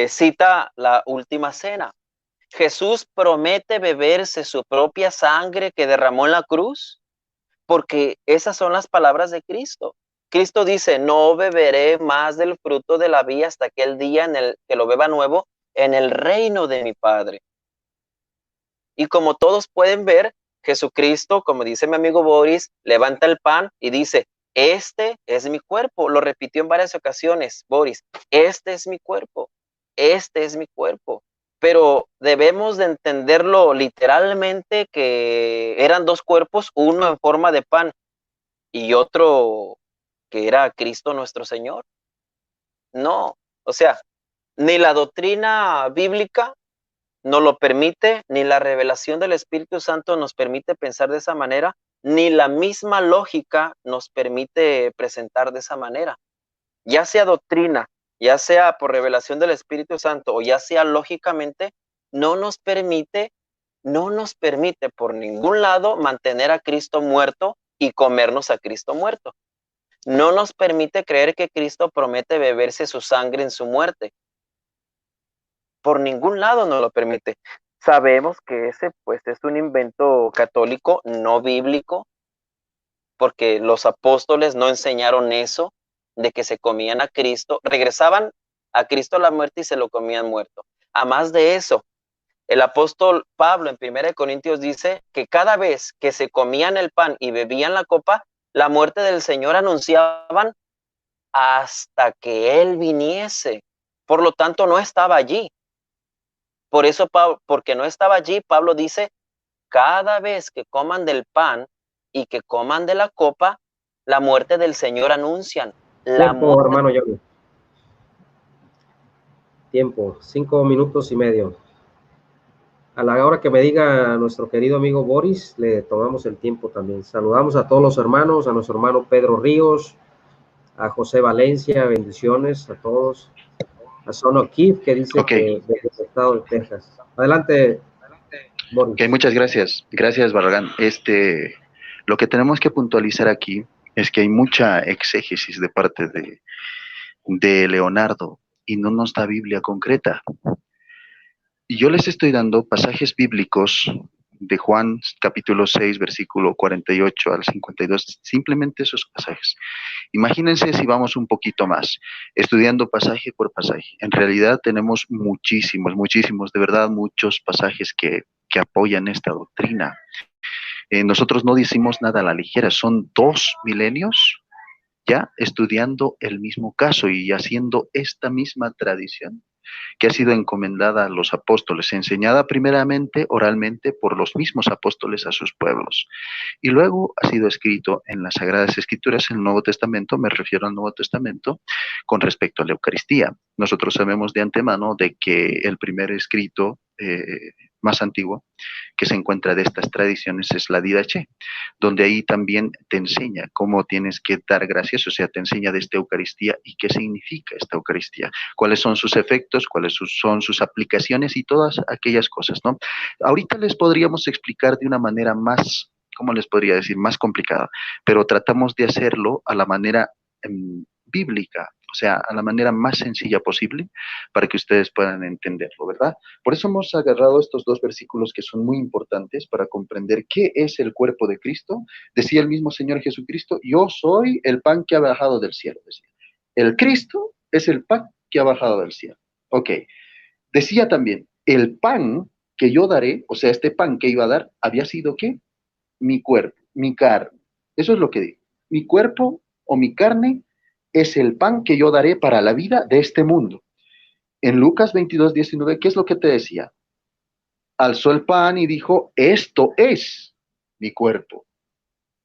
cita la última cena. Jesús promete beberse su propia sangre que derramó en la cruz, porque esas son las palabras de Cristo. Cristo dice, no beberé más del fruto de la vid hasta aquel día en el que lo beba nuevo en el reino de mi Padre. Y como todos pueden ver, Jesucristo, como dice mi amigo Boris, levanta el pan y dice, este es mi cuerpo. Lo repitió en varias ocasiones, Boris, este es mi cuerpo, este es mi cuerpo. Pero debemos de entenderlo literalmente que eran dos cuerpos, uno en forma de pan y otro que era Cristo nuestro Señor. No, o sea, ni la doctrina bíblica nos lo permite, ni la revelación del Espíritu Santo nos permite pensar de esa manera, ni la misma lógica nos permite presentar de esa manera. Ya sea doctrina, ya sea por revelación del Espíritu Santo o ya sea lógicamente, no nos permite por ningún lado mantener a Cristo muerto y comernos a Cristo muerto. No nos permite creer que Cristo promete beberse su sangre en su muerte. Por ningún lado nos lo permite. Sabemos que ese pues es un invento católico, no bíblico, porque los apóstoles no enseñaron eso, de que se comían a Cristo, regresaban a Cristo a la muerte y se lo comían muerto. A más de eso, el apóstol Pablo en 1 Corintios dice que cada vez que se comían el pan y bebían la copa, la muerte del Señor anunciaban hasta que Él viniese. Por lo tanto, no estaba allí. Por eso, porque no estaba allí, Pablo dice, cada vez que coman del pan y que coman de la copa, la muerte del Señor anuncian. Tiempo, hermano Johnny. Tiempo, 5 minutos y medio. A la hora que me diga nuestro querido amigo Boris, le tomamos el tiempo también. Saludamos a todos los hermanos, a nuestro hermano Pedro Ríos, a José Valencia, bendiciones a todos. A Son O'Keefe, que dice que desde el estado de Texas. Adelante, Boris. Ok, muchas gracias. Gracias, Barragán. Lo que tenemos que puntualizar aquí es que hay mucha exégesis de parte de Leonardo y no nos da Biblia concreta. Y yo les estoy dando pasajes bíblicos de Juan capítulo 6, versículo 48 al 52, simplemente esos pasajes. Imagínense si vamos un poquito más, estudiando pasaje por pasaje. En realidad tenemos muchísimos, de verdad, muchos pasajes que apoyan esta doctrina. Nosotros no decimos nada a la ligera, son 2 milenios ya estudiando el mismo caso y haciendo esta misma tradición que ha sido encomendada a los apóstoles, enseñada primeramente oralmente por los mismos apóstoles a sus pueblos, y luego ha sido escrito en las Sagradas Escrituras, en el Nuevo Testamento, me refiero al Nuevo Testamento, con respecto a la Eucaristía. Nosotros sabemos de antemano de que el primer escrito más antiguo que se encuentra de estas tradiciones es la Didache, donde ahí también te enseña cómo tienes que dar gracias, o sea, te enseña de esta Eucaristía y qué significa esta Eucaristía, cuáles son sus efectos, cuáles son sus aplicaciones y todas aquellas cosas, ¿no? Ahorita les podríamos explicar de una manera más, ¿cómo les podría decir? Más complicada, pero tratamos de hacerlo a la manera bíblica, o sea, a la manera más sencilla posible para que ustedes puedan entenderlo, ¿verdad? Por eso hemos agarrado estos 2 versículos que son muy importantes para comprender qué es el cuerpo de Cristo. Decía el mismo Señor Jesucristo, yo soy el pan que ha bajado del cielo, decía. El Cristo es el pan que ha bajado del cielo. Ok. Decía también, el pan que yo daré, o sea, este pan que iba a dar, había sido ¿qué? Mi cuerpo, mi carne. Eso es lo que digo. Mi cuerpo o mi carne es el pan que yo daré para la vida de este mundo. En Lucas 22:19, ¿qué es lo que te decía? Alzó el pan y dijo, esto es mi cuerpo.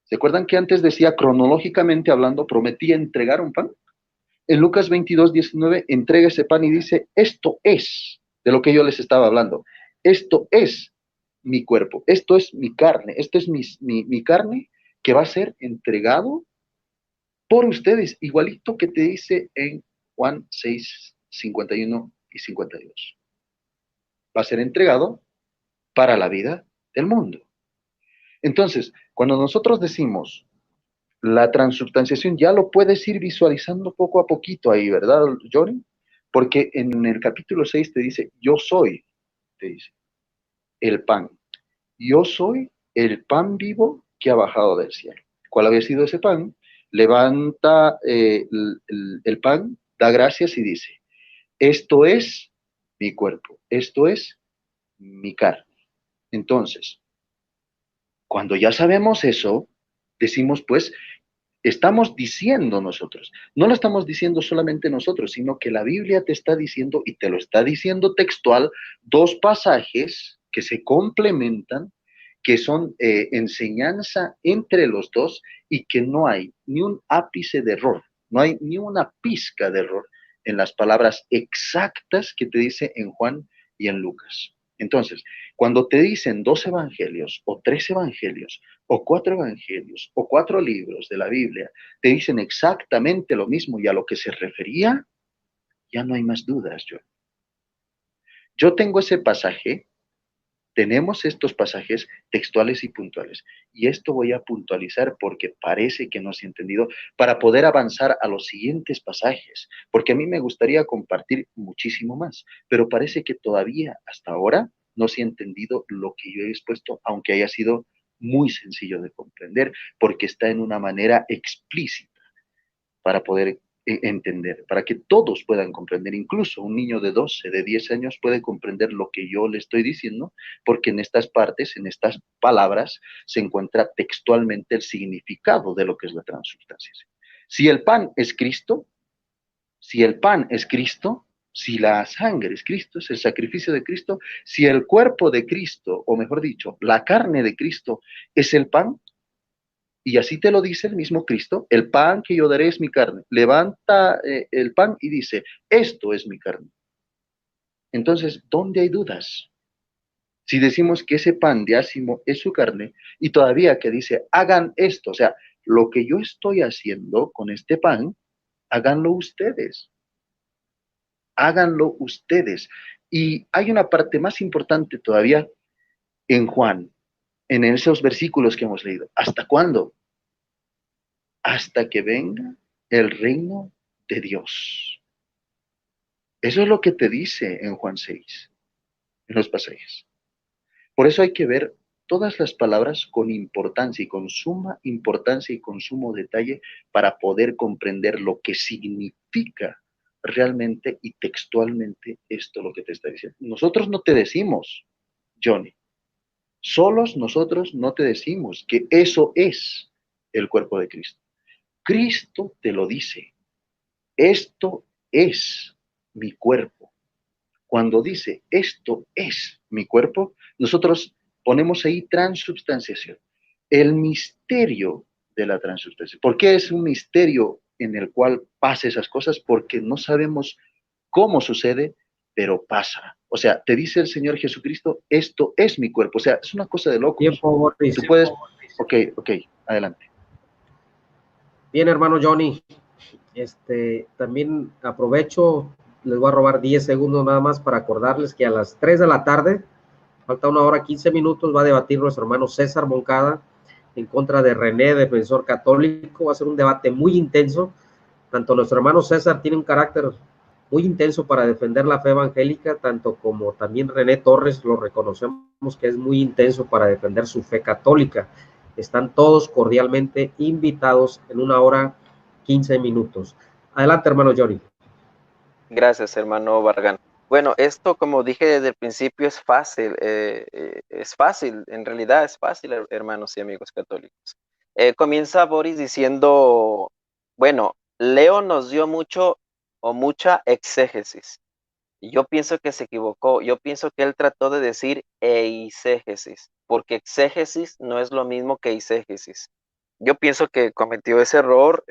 ¿Se acuerdan que antes decía cronológicamente hablando, prometía entregar un pan? En Lucas 22:19 entrega ese pan y dice, esto es de lo que yo les estaba hablando. Esto es mi cuerpo, esto es mi carne, esto es mi carne que va a ser entregado por ustedes, igualito que te dice en Juan 6:51 y 52. Va a ser entregado para la vida del mundo. Entonces, cuando nosotros decimos la transubstanciación, ya lo puedes ir visualizando poco a poquito ahí, ¿verdad, Johnny? Porque en el capítulo 6 te dice, yo soy, te dice. el pan. Yo soy el pan vivo que ha bajado del cielo. ¿Cuál había sido ese pan? Levanta el pan, da gracias y dice, esto es mi cuerpo, esto es mi carne. Entonces, cuando ya sabemos eso, decimos pues, estamos diciendo nosotros, no lo estamos diciendo solamente nosotros, sino que la Biblia te está diciendo, y te lo está diciendo textual, dos pasajes que se complementan, que son enseñanza entre los dos y que no hay ni un ápice de error, no hay ni una pizca de error en las palabras exactas que te dice en Juan y en Lucas. Entonces, cuando te dicen dos evangelios o tres evangelios o cuatro evangelios o cuatro libros de la Biblia, te dicen exactamente lo mismo y a lo que se refería, ya no hay más dudas, yo. Yo tengo ese pasaje. Tenemos estos pasajes textuales y puntuales. Y esto voy a puntualizar porque parece que no se ha entendido para poder avanzar a los siguientes pasajes. Porque a mí me gustaría compartir muchísimo más, pero parece que todavía hasta ahora no se ha entendido lo que yo he expuesto, aunque haya sido muy sencillo de comprender, porque está en una manera explícita para poder entender, para que todos puedan comprender, incluso un niño de 12, de 10 años puede comprender lo que yo le estoy diciendo, porque en estas partes, en estas palabras, se encuentra textualmente el significado de lo que es la transubstanciación. Si el pan es Cristo, si el pan es Cristo, si la sangre es Cristo, es el sacrificio de Cristo, si el cuerpo de Cristo, o mejor dicho, la carne de Cristo es el pan, y así te lo dice el mismo Cristo, el pan que yo daré es mi carne. Levanta el pan y dice, esto es mi carne. Entonces, ¿dónde hay dudas? Si decimos que ese pan de ácimo es su carne y todavía que dice, hagan esto, o sea, lo que yo estoy haciendo con este pan, háganlo ustedes. Háganlo ustedes. Y hay una parte más importante todavía en Juan, en esos versículos que hemos leído. ¿Hasta cuándo? Hasta que venga el reino de Dios. Eso es lo que te dice en Juan 6, en los pasajes. Por eso hay que ver todas las palabras con importancia y con suma importancia y con sumo detalle para poder comprender lo que significa realmente y textualmente esto lo que te está diciendo. Nosotros no te decimos, Johnny, solos nosotros no te decimos que eso es el cuerpo de Cristo. Cristo te lo dice. Esto es mi cuerpo. Cuando dice esto es mi cuerpo, nosotros ponemos ahí transubstanciación. El misterio de la transubstanciación. ¿Por qué es un misterio en el cual pasa esas cosas? Porque no sabemos cómo sucede, pero pasa. O sea, te dice el Señor Jesucristo, esto es mi cuerpo. O sea, es una cosa de locos. Tiempo, Boris. Tú puedes, ok, adelante. Bien, hermano Johnny. También aprovecho, les voy a robar 10 segundos nada más para acordarles que a las 3 de la tarde, falta 1 hora 15 minutos, va a debatir nuestro hermano César Moncada en contra de René, defensor católico. Va a ser un debate muy intenso. Tanto nuestro hermano César tiene un carácter muy intenso para defender la fe evangélica, tanto como también René Torres lo reconocemos que es muy intenso para defender su fe católica. Están todos cordialmente invitados en 1 hora 15 minutos. Adelante, hermano Johnny. Gracias, hermano Barragán. Bueno, esto, como dije desde el principio, es fácil, en realidad es fácil, hermanos y amigos católicos. Comienza Boris diciendo, bueno, Leo nos dio mucho o mucha exégesis. Yo pienso que se equivocó, yo pienso que él trató de decir eisegesis, porque exégesis no es lo mismo que eisegesis. Yo pienso que cometió ese error,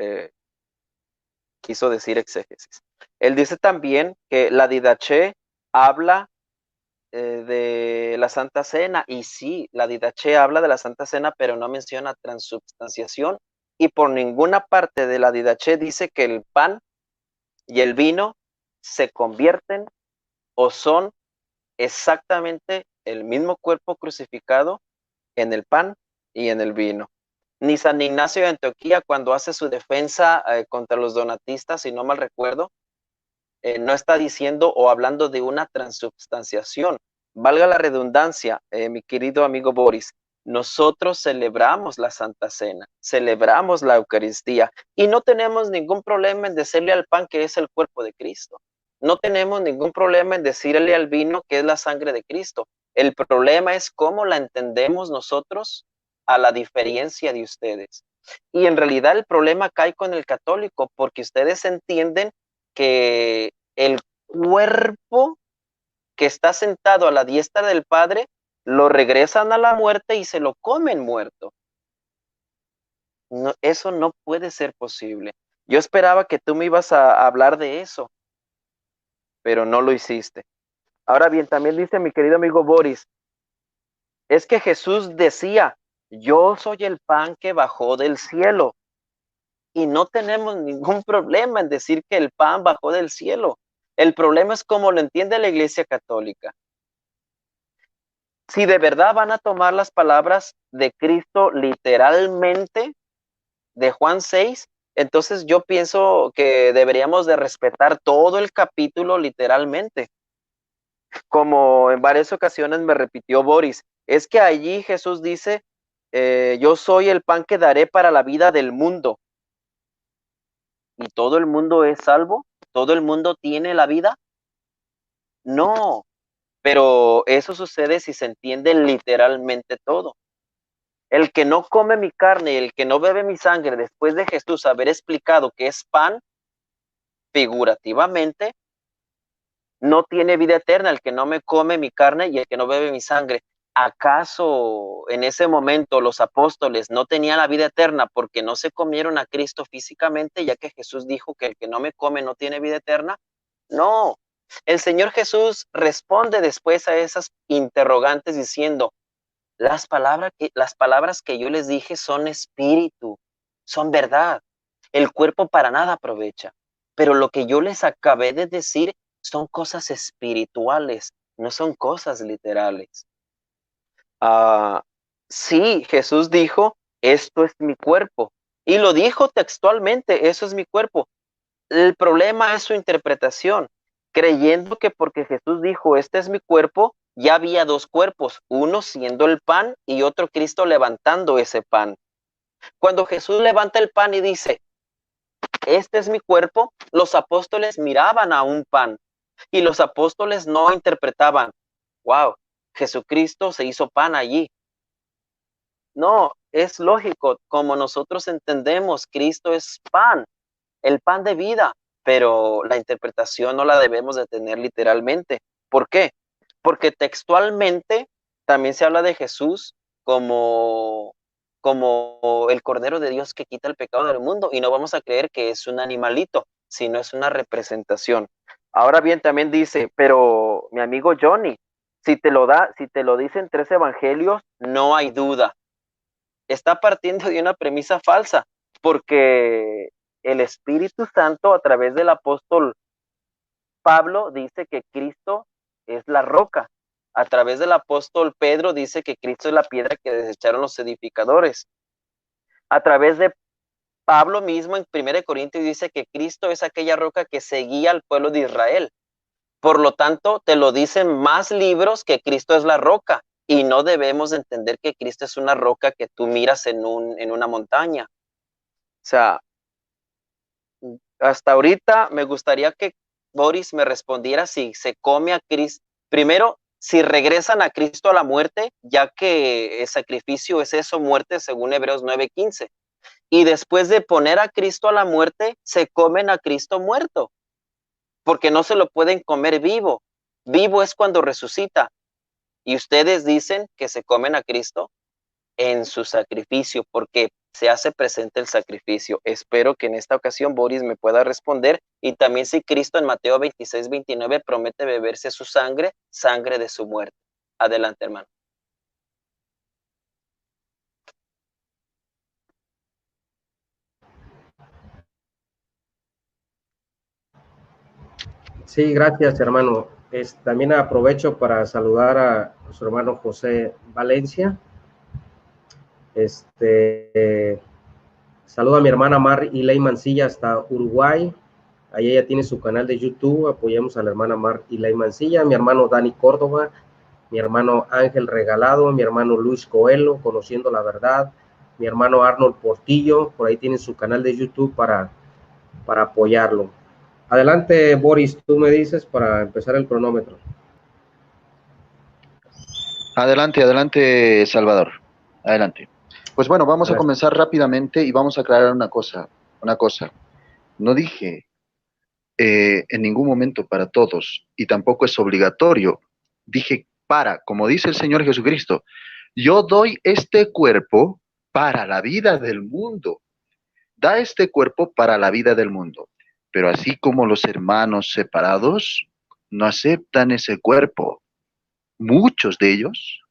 quiso decir exégesis. Él dice también que la Didache habla de la Santa Cena, y sí, la Didache habla de la Santa Cena, pero no menciona transubstanciación, y por ninguna parte de la Didache dice que el pan y el vino se convierten o son exactamente el mismo cuerpo crucificado en el pan y en el vino. Ni San Ignacio de Antioquía, cuando hace su defensa contra los donatistas, si no mal recuerdo, no está diciendo o hablando de una transubstanciación, valga la redundancia, mi querido amigo Boris, nosotros celebramos la Santa Cena, celebramos la Eucaristía y no tenemos ningún problema en decirle al pan que es el cuerpo de Cristo. No tenemos ningún problema en decirle al vino que es la sangre de Cristo. El problema es cómo la entendemos nosotros a la diferencia de ustedes. Y en realidad el problema cae con el católico porque ustedes entienden que el cuerpo que está sentado a la diestra del Padre, lo regresan a la muerte y se lo comen muerto. No, eso no puede ser posible. Yo esperaba que tú me ibas a hablar de eso, pero no lo hiciste. Ahora bien, también dice mi querido amigo Boris, es que Jesús decía, yo soy el pan que bajó del cielo. Y no tenemos ningún problema en decir que el pan bajó del cielo. El problema es cómo lo entiende la Iglesia Católica. Si de verdad van a tomar las palabras de Cristo literalmente, de Juan 6, entonces yo pienso que deberíamos de respetar todo el capítulo literalmente. Como en varias ocasiones me repitió Boris, es que allí Jesús dice, yo soy el pan que daré para la vida del mundo. ¿Y todo el mundo es salvo? ¿Todo el mundo tiene la vida? No, pero eso sucede si se entiende literalmente todo. El que no come mi carne y el que no bebe mi sangre después de Jesús haber explicado que es pan, figurativamente, no tiene vida eterna. El que no me come mi carne y el que no bebe mi sangre. ¿Acaso en ese momento los apóstoles no tenían la vida eterna porque no se comieron a Cristo físicamente, ya que Jesús dijo que el que no me come no tiene vida eterna? No. El Señor Jesús responde después a esas interrogantes diciendo, las palabras que yo les dije son espíritu, son verdad. El cuerpo para nada aprovecha. Pero lo que yo les acabé de decir son cosas espirituales, no son cosas literales. Sí, Jesús dijo, esto es mi cuerpo. Y lo dijo textualmente, eso es mi cuerpo. El problema es su interpretación, creyendo que porque Jesús dijo, este es mi cuerpo, ya había dos cuerpos, uno siendo el pan y otro Cristo levantando ese pan. Cuando Jesús levanta el pan y dice, este es mi cuerpo, los apóstoles miraban a un pan y los apóstoles no interpretaban, wow, Jesucristo se hizo pan allí. No, es lógico, como nosotros entendemos, Cristo es pan, el pan de vida, pero la interpretación no la debemos de tener literalmente. ¿Por qué? Porque textualmente también se habla de Jesús como el Cordero de Dios que quita el pecado del mundo, y no vamos a creer que es un animalito, sino es una representación. Ahora bien, también dice, pero mi amigo Johnny, si te lo dicen 3 evangelios, no hay duda. Está partiendo de una premisa falsa, porque el Espíritu Santo a través del apóstol Pablo dice que Cristo es la roca. A través del apóstol Pedro dice que Cristo es la piedra que desecharon los edificadores. A través de Pablo mismo en 1 Corintios dice que Cristo es aquella roca que seguía al pueblo de Israel. Por lo tanto, te lo dicen más libros que Cristo es la roca. Y no debemos entender que Cristo es una roca que tú miras en una montaña. O sea, hasta ahorita me gustaría que Boris me respondiera si se come a Cristo. Primero, si regresan a Cristo a la muerte, ya que el sacrificio es eso, muerte, según Hebreos 9:15. Y después de poner a Cristo a la muerte, se comen a Cristo muerto, porque no se lo pueden comer vivo. Vivo es cuando resucita. Y ustedes dicen que se comen a Cristo en su sacrificio, porque se hace presente el sacrificio. Espero que en esta ocasión Boris me pueda responder, y también si Cristo en Mateo 26:29 promete beberse su sangre, sangre de su muerte. Adelante, hermano. Sí, gracias, hermano. También aprovecho para saludar a su hermano José Valencia. Saludo a mi hermana Mar Ilay Mancilla hasta Uruguay. Ahí ella tiene su canal de YouTube. Apoyemos a la hermana Mar Ilay Mancilla. Mi hermano Dani Córdoba, mi hermano Ángel Regalado, mi hermano Luis Coelho, Conociendo la Verdad, mi hermano Arnold Portillo, por ahí tienen su canal de YouTube para apoyarlo. Adelante, Boris, tú me dices para empezar el cronómetro. Adelante, adelante, Salvador. Adelante. Pues bueno, vamos a comenzar rápidamente y vamos a aclarar una cosa. No dije en ningún momento para todos y tampoco es obligatorio. Dije como dice el Señor Jesucristo, yo doy este cuerpo para la vida del mundo. Da este cuerpo para la vida del mundo. Pero así como los hermanos separados no aceptan ese cuerpo, muchos de ellos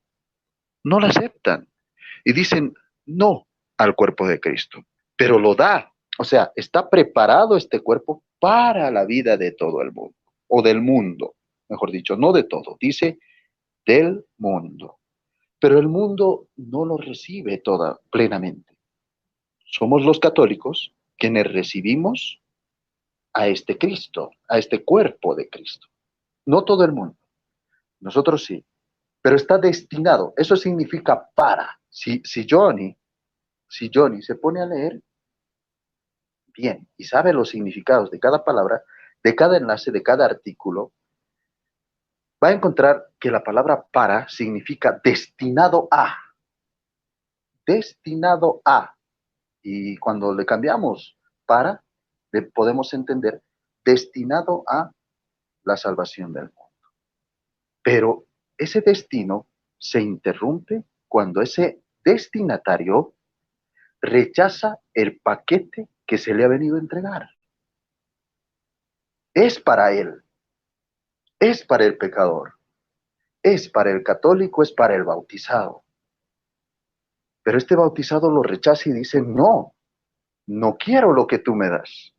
no lo aceptan y dicen no al cuerpo de Cristo, pero lo da. O sea, está preparado este cuerpo para la vida de todo el mundo, o del mundo, mejor dicho, no de todo, dice del mundo. Pero el mundo no lo recibe toda plenamente. Somos los católicos quienes recibimos a este Cristo, a este cuerpo de Cristo. No todo el mundo, nosotros sí, pero está destinado. Eso significa para. Si Johnny se pone a leer bien y sabe los significados de cada palabra, de cada enlace, de cada artículo, va a encontrar que la palabra para significa destinado a. Destinado a. Y cuando le cambiamos para, le podemos entender destinado a la salvación del mundo. Pero ese destino se interrumpe cuando ese destinatario rechaza el paquete que se le ha venido a entregar. Es para él, es para el pecador, es para el católico, es para el bautizado. Pero este bautizado lo rechaza y dice, no, no quiero lo que tú me das.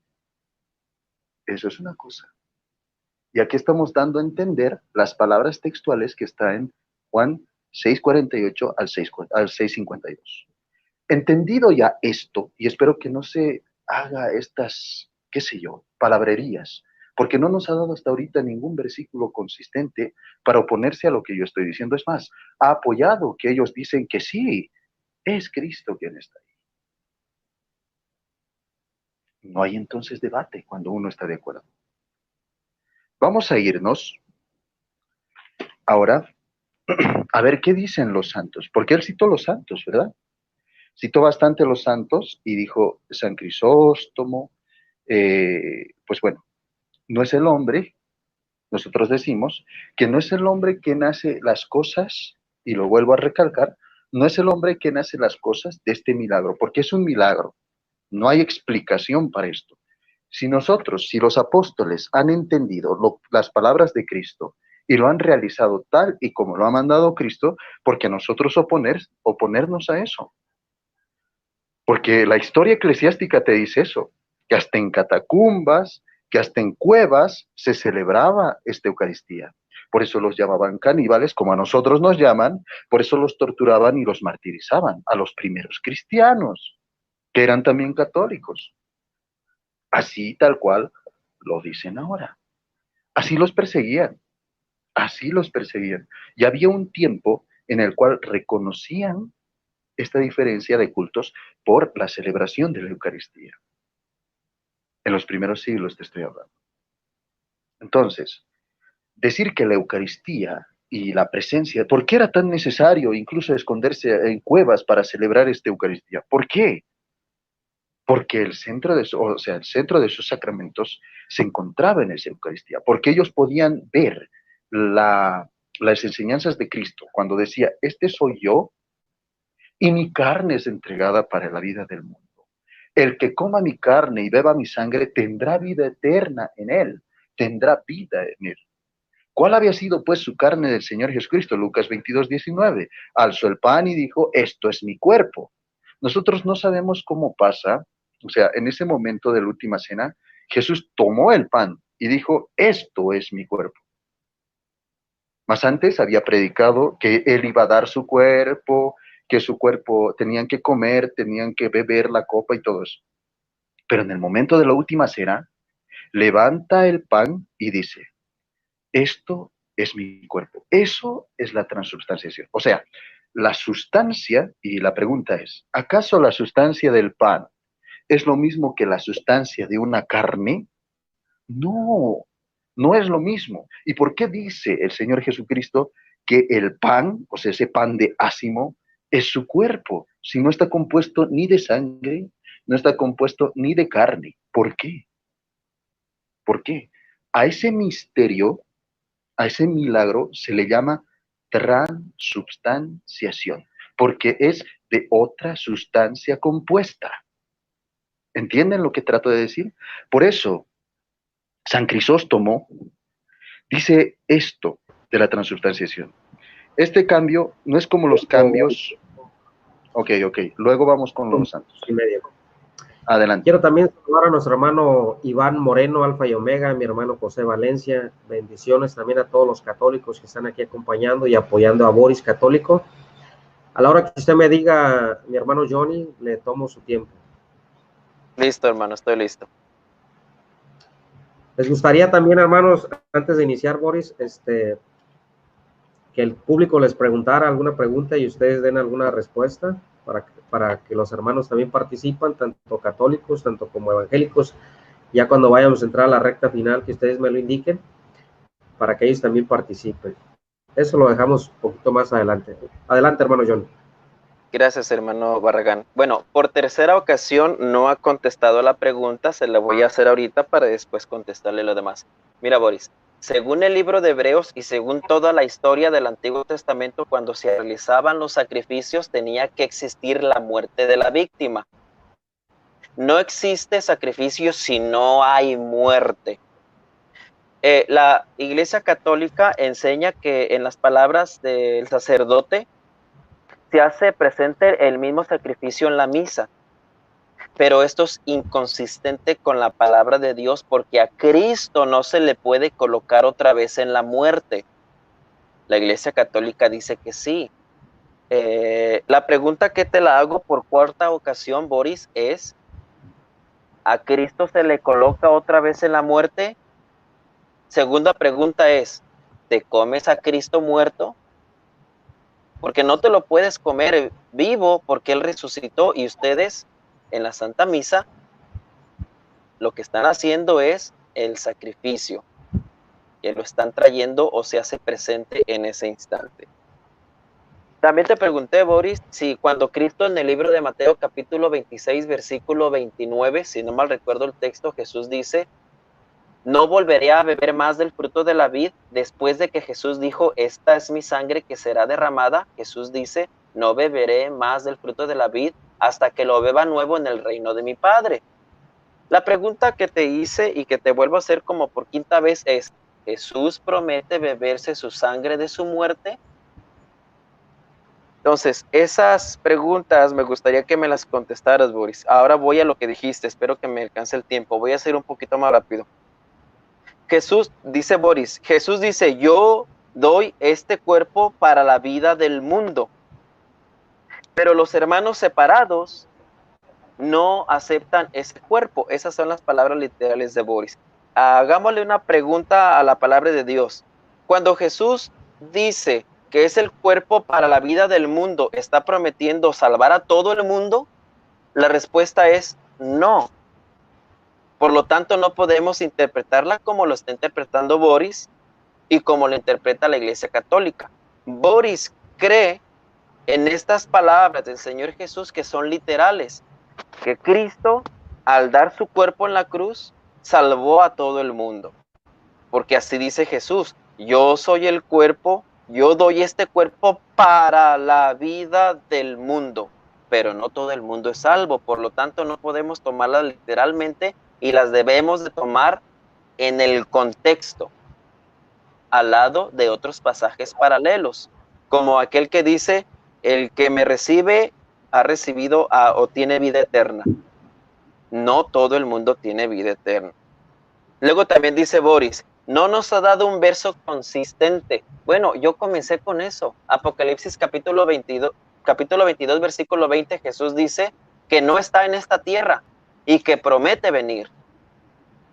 Eso es una cosa. Y aquí estamos dando a entender las palabras textuales que están en Juan 6:48 al 6:52. Entendido ya esto, y espero que no se haga estas, qué sé yo, palabrerías, porque no nos ha dado hasta ahorita ningún versículo consistente para oponerse a lo que yo estoy diciendo. Es más, ha apoyado que ellos dicen que sí, es Cristo quien está ahí. No hay entonces debate cuando uno está de acuerdo. Vamos a irnos ahora a ver qué dicen los santos, porque él citó los santos, ¿verdad? Citó bastante los santos y dijo San Crisóstomo, pues bueno, no es el hombre, nosotros decimos que no es el hombre quien hace las cosas, y lo vuelvo a recalcar, no es el hombre quien hace las cosas de este milagro, porque es un milagro, no hay explicación para esto. Si los apóstoles han entendido las palabras de Cristo y lo han realizado tal y como lo ha mandado Cristo, ¿por qué nosotros oponernos a eso? Porque la historia eclesiástica te dice eso, que hasta en catacumbas, que hasta en cuevas se celebraba esta Eucaristía. Por eso los llamaban caníbales, como a nosotros nos llaman, por eso los torturaban y los martirizaban a los primeros cristianos, que eran también católicos. Así tal cual lo dicen ahora. Así los perseguían, así los perseguían. Y había un tiempo en el cual reconocían esta diferencia de cultos por la celebración de la Eucaristía. En los primeros siglos te estoy hablando. Entonces, decir que la Eucaristía y la presencia, ¿por qué era tan necesario incluso esconderse en cuevas para celebrar esta Eucaristía? ¿Por qué? Porque el centro de sus sacramentos se encontraba en esa Eucaristía, porque ellos podían ver las enseñanzas de Cristo cuando decía, este soy yo y mi carne es entregada para la vida del mundo. El que coma mi carne y beba mi sangre tendrá vida eterna en él, tendrá vida en él. ¿Cuál había sido pues su carne del Señor Jesucristo? Lucas 22:19. Alzó el pan y dijo, esto es mi cuerpo. Nosotros no sabemos cómo pasa, o sea, en ese momento de la última cena, Jesús tomó el pan y dijo, esto es mi cuerpo. Más antes había predicado que él iba a dar su cuerpo, que su cuerpo tenían que comer, tenían que beber la copa y todo eso. Pero en el momento de la última cena, levanta el pan y dice, esto es mi cuerpo. Eso es la transubstanciación. O sea, la sustancia, y la pregunta es, ¿acaso la sustancia del pan es lo mismo que la sustancia de una carne? No, no es lo mismo. ¿Y por qué dice el Señor Jesucristo que el pan, o sea, ese pan de ácimo, es su cuerpo? Si no está compuesto ni de sangre, no está compuesto ni de carne. ¿Por qué? ¿Por qué? A ese misterio, a ese milagro se le llama transubstanciación, porque es de otra sustancia compuesta. ¿Entienden lo que trato de decir? Por eso, San Crisóstomo dice esto de la transubstanciación. Este cambio no es como los cambios. Ok. Luego vamos con los santos. Y medio. Adelante. Quiero también saludar a nuestro hermano Iván Moreno, Alfa y Omega, mi hermano José Valencia. Bendiciones también a todos los católicos que están aquí acompañando y apoyando a Boris Católico. A la hora que usted me diga, mi hermano Johnny, le tomo su tiempo. Listo, hermano, estoy listo. Les gustaría también, hermanos, antes de iniciar, Boris, que el público les preguntara alguna pregunta y ustedes den alguna respuesta para que los hermanos también participan, tanto católicos, tanto como evangélicos, ya cuando vayamos a entrar a la recta final, que ustedes me lo indiquen, para que ellos también participen. Eso lo dejamos un poquito más adelante. Adelante, hermano John. Gracias, hermano Barragán. Bueno, por tercera ocasión no ha contestado la pregunta, se la voy a hacer ahorita para después contestarle lo demás. Mira, Boris, según el libro de Hebreos y según toda la historia del Antiguo Testamento, cuando se realizaban los sacrificios tenía que existir la muerte de la víctima. No existe sacrificio si no hay muerte. La Iglesia Católica enseña que en las palabras del sacerdote se hace presente el mismo sacrificio en la misa, pero esto es inconsistente con la palabra de Dios porque a Cristo no se le puede colocar otra vez en la muerte. La Iglesia Católica dice que sí. La pregunta que te la hago por cuarta ocasión, Boris, es: ¿a Cristo se le coloca otra vez en la muerte? Segunda pregunta es: ¿te comes a Cristo muerto? Porque no te lo puedes comer vivo porque Él resucitó y ustedes en la Santa Misa lo que están haciendo es el sacrificio, que lo están trayendo o se hace presente en ese instante. También te pregunté, Boris, si cuando Cristo en el libro de Mateo capítulo 26 versículo 29, si no mal recuerdo el texto, Jesús dice: no volveré a beber más del fruto de la vid. Después de que Jesús dijo: esta es mi sangre que será derramada, Jesús dice: no beberé más del fruto de la vid hasta que lo beba nuevo en el reino de mi Padre. La pregunta que te hice y que te vuelvo a hacer como por quinta vez es: ¿Jesús promete beberse su sangre de su muerte? Entonces, esas preguntas me gustaría que me las contestaras, Boris. Ahora voy a lo que dijiste, espero que me alcance el tiempo. Voy a ser un poquito más rápido. Jesús, dice Boris, Jesús dice: yo doy este cuerpo para la vida del mundo. Pero los hermanos separados no aceptan ese cuerpo. Esas son las palabras literales de Boris. Hagámosle una pregunta a la palabra de Dios. Cuando Jesús dice que es el cuerpo para la vida del mundo, ¿está prometiendo salvar a todo el mundo? La respuesta es no. Por lo tanto, no podemos interpretarla como lo está interpretando Boris y como lo interpreta la Iglesia Católica. Boris cree en estas palabras del Señor Jesús que son literales, que Cristo, al dar su cuerpo en la cruz, salvó a todo el mundo. Porque así dice Jesús: yo soy el cuerpo, yo doy este cuerpo para la vida del mundo, pero no todo el mundo es salvo. Por lo tanto, no podemos tomarlas literalmente y las debemos de tomar en el contexto, al lado de otros pasajes paralelos, como aquel que dice: el que me recibe ha recibido o tiene vida eterna. No todo el mundo tiene vida eterna. Luego también dice Boris: no nos ha dado un verso consistente. Bueno, yo comencé con eso. Apocalipsis capítulo 22, versículo 20, Jesús dice que no está en esta tierra y que promete venir.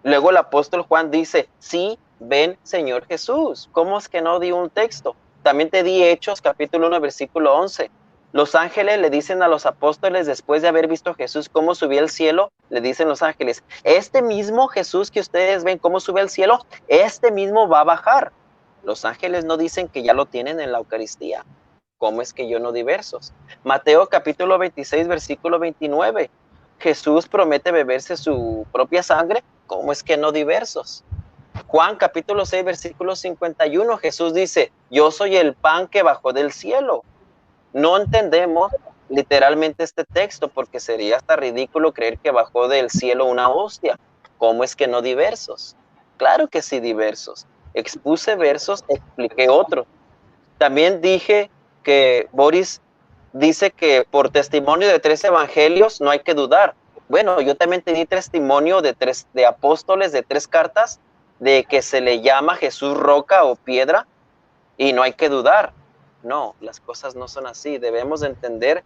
Luego el apóstol Juan dice: sí, ven, Señor Jesús. ¿Cómo es que no di un texto? También te di Hechos, capítulo 1, versículo 11. Los ángeles le dicen a los apóstoles, después de haber visto a Jesús cómo subía al cielo, le dicen los ángeles, este mismo Jesús que ustedes ven cómo sube al cielo, este mismo va a bajar. Los ángeles no dicen que ya lo tienen en la Eucaristía. ¿Cómo es que yo no di versos? Mateo capítulo 26, versículo 29. Jesús promete beberse su propia sangre. ¿Cómo es que no di versos? Juan capítulo 6, versículo 51. Jesús dice, yo soy el pan que bajó del cielo. No entendemos literalmente este texto porque sería hasta ridículo creer que bajó del cielo una hostia. ¿Cómo es que no di versos? Claro que sí di versos. Expuse versos, expliqué otros. También dije que Boris dice que por testimonio de 3 evangelios no hay que dudar. Bueno, yo también te di testimonio de apóstoles de 3 cartas de que se le llama Jesús roca o piedra y no hay que dudar. No, las cosas no son así. Debemos de entender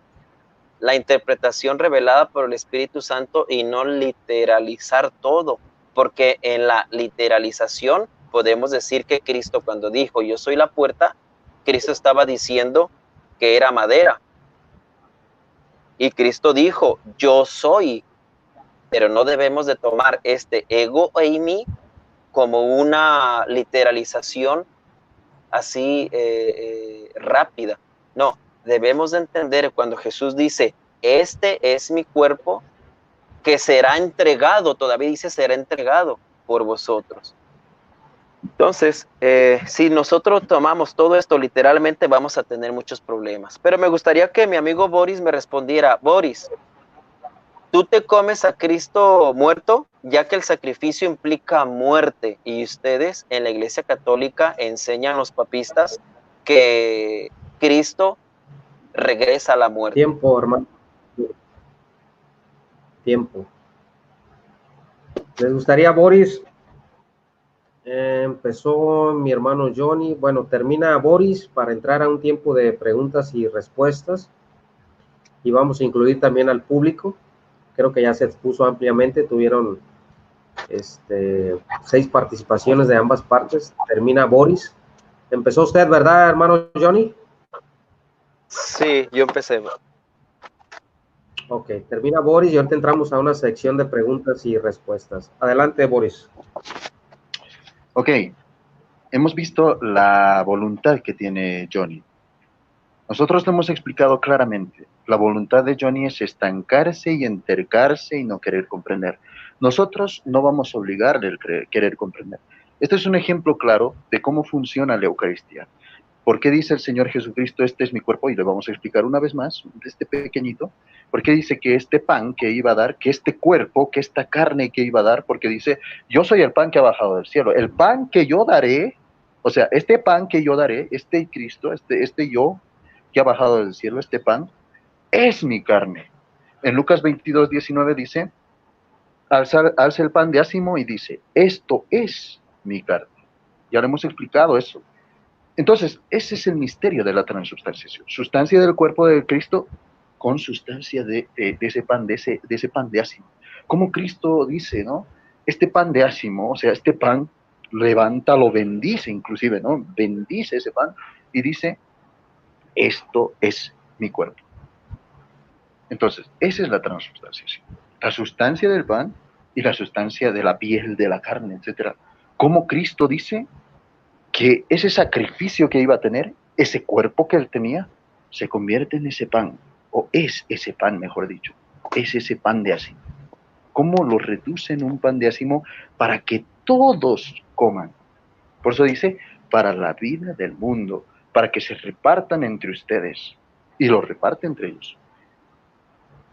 la interpretación revelada por el Espíritu Santo y no literalizar todo, porque en la literalización podemos decir que Cristo cuando dijo yo soy la puerta, Cristo estaba diciendo que era madera. Y Cristo dijo yo soy, pero no debemos de tomar este ego eimi como una literalización así rápida. No, debemos de entender cuando Jesús dice, este es mi cuerpo que será entregado, todavía dice será entregado por vosotros. Entonces, si nosotros tomamos todo esto literalmente, vamos a tener muchos problemas. Pero me gustaría que mi amigo Boris me respondiera, Boris, ¿tú te comes a Cristo muerto? Ya que el sacrificio implica muerte y ustedes en la Iglesia Católica enseñan los papistas que Cristo regresa a la muerte. Tiempo, hermano. Tiempo. ¿Les gustaría, Boris? Empezó mi hermano Johnny. Bueno, termina Boris para entrar a un tiempo de preguntas y respuestas. Y vamos a incluir también al público. Creo que ya se expuso ampliamente. Tuvieron 6 participaciones de ambas partes. Termina Boris. Empezó usted, ¿verdad, hermano Johnny? Sí, yo empecé. Ok, termina Boris y ahorita entramos a una sección de preguntas y respuestas. Adelante, Boris. Ok, hemos visto la voluntad que tiene Johnny. Nosotros lo hemos explicado claramente. La voluntad de Johnny es estancarse y entercarse y no querer comprender. Nosotros no vamos a obligarle a querer comprender. Este es un ejemplo claro de cómo funciona la Eucaristía. ¿Por qué dice el Señor Jesucristo, este es mi cuerpo? Y le vamos a explicar una vez más, este pequeñito. ¿Por qué dice que este pan que iba a dar, que este cuerpo, que esta carne que iba a dar? Porque dice, yo soy el pan que ha bajado del cielo. El pan que yo daré, o sea, este pan que yo daré, este Cristo, este yo que ha bajado del cielo, este pan, es mi carne. En Lucas 22, 19 dice, alza el pan de ácimo y dice, esto es mi carne. Ya le hemos explicado eso. Entonces, ese es el misterio de la transubstanciación. Sustancia del cuerpo de Cristo con sustancia de ese pan, de ese pan de ácimo. Como Cristo dice, ¿no? Este pan de ácimo, o sea, este pan levanta, lo bendice inclusive, ¿no? Bendice ese pan y dice, esto es mi cuerpo. Entonces, esa es la transubstanciación. La sustancia del pan y la sustancia de la piel, de la carne, etc. Como Cristo dice que ese sacrificio que iba a tener, ese cuerpo que él tenía, se convierte en ese pan, o es ese pan, mejor dicho, es ese pan de ácimo. ¿Cómo lo reduce en un pan de ácimo para que todos coman? Por eso dice, para la vida del mundo, para que se repartan entre ustedes, y lo reparte entre ellos.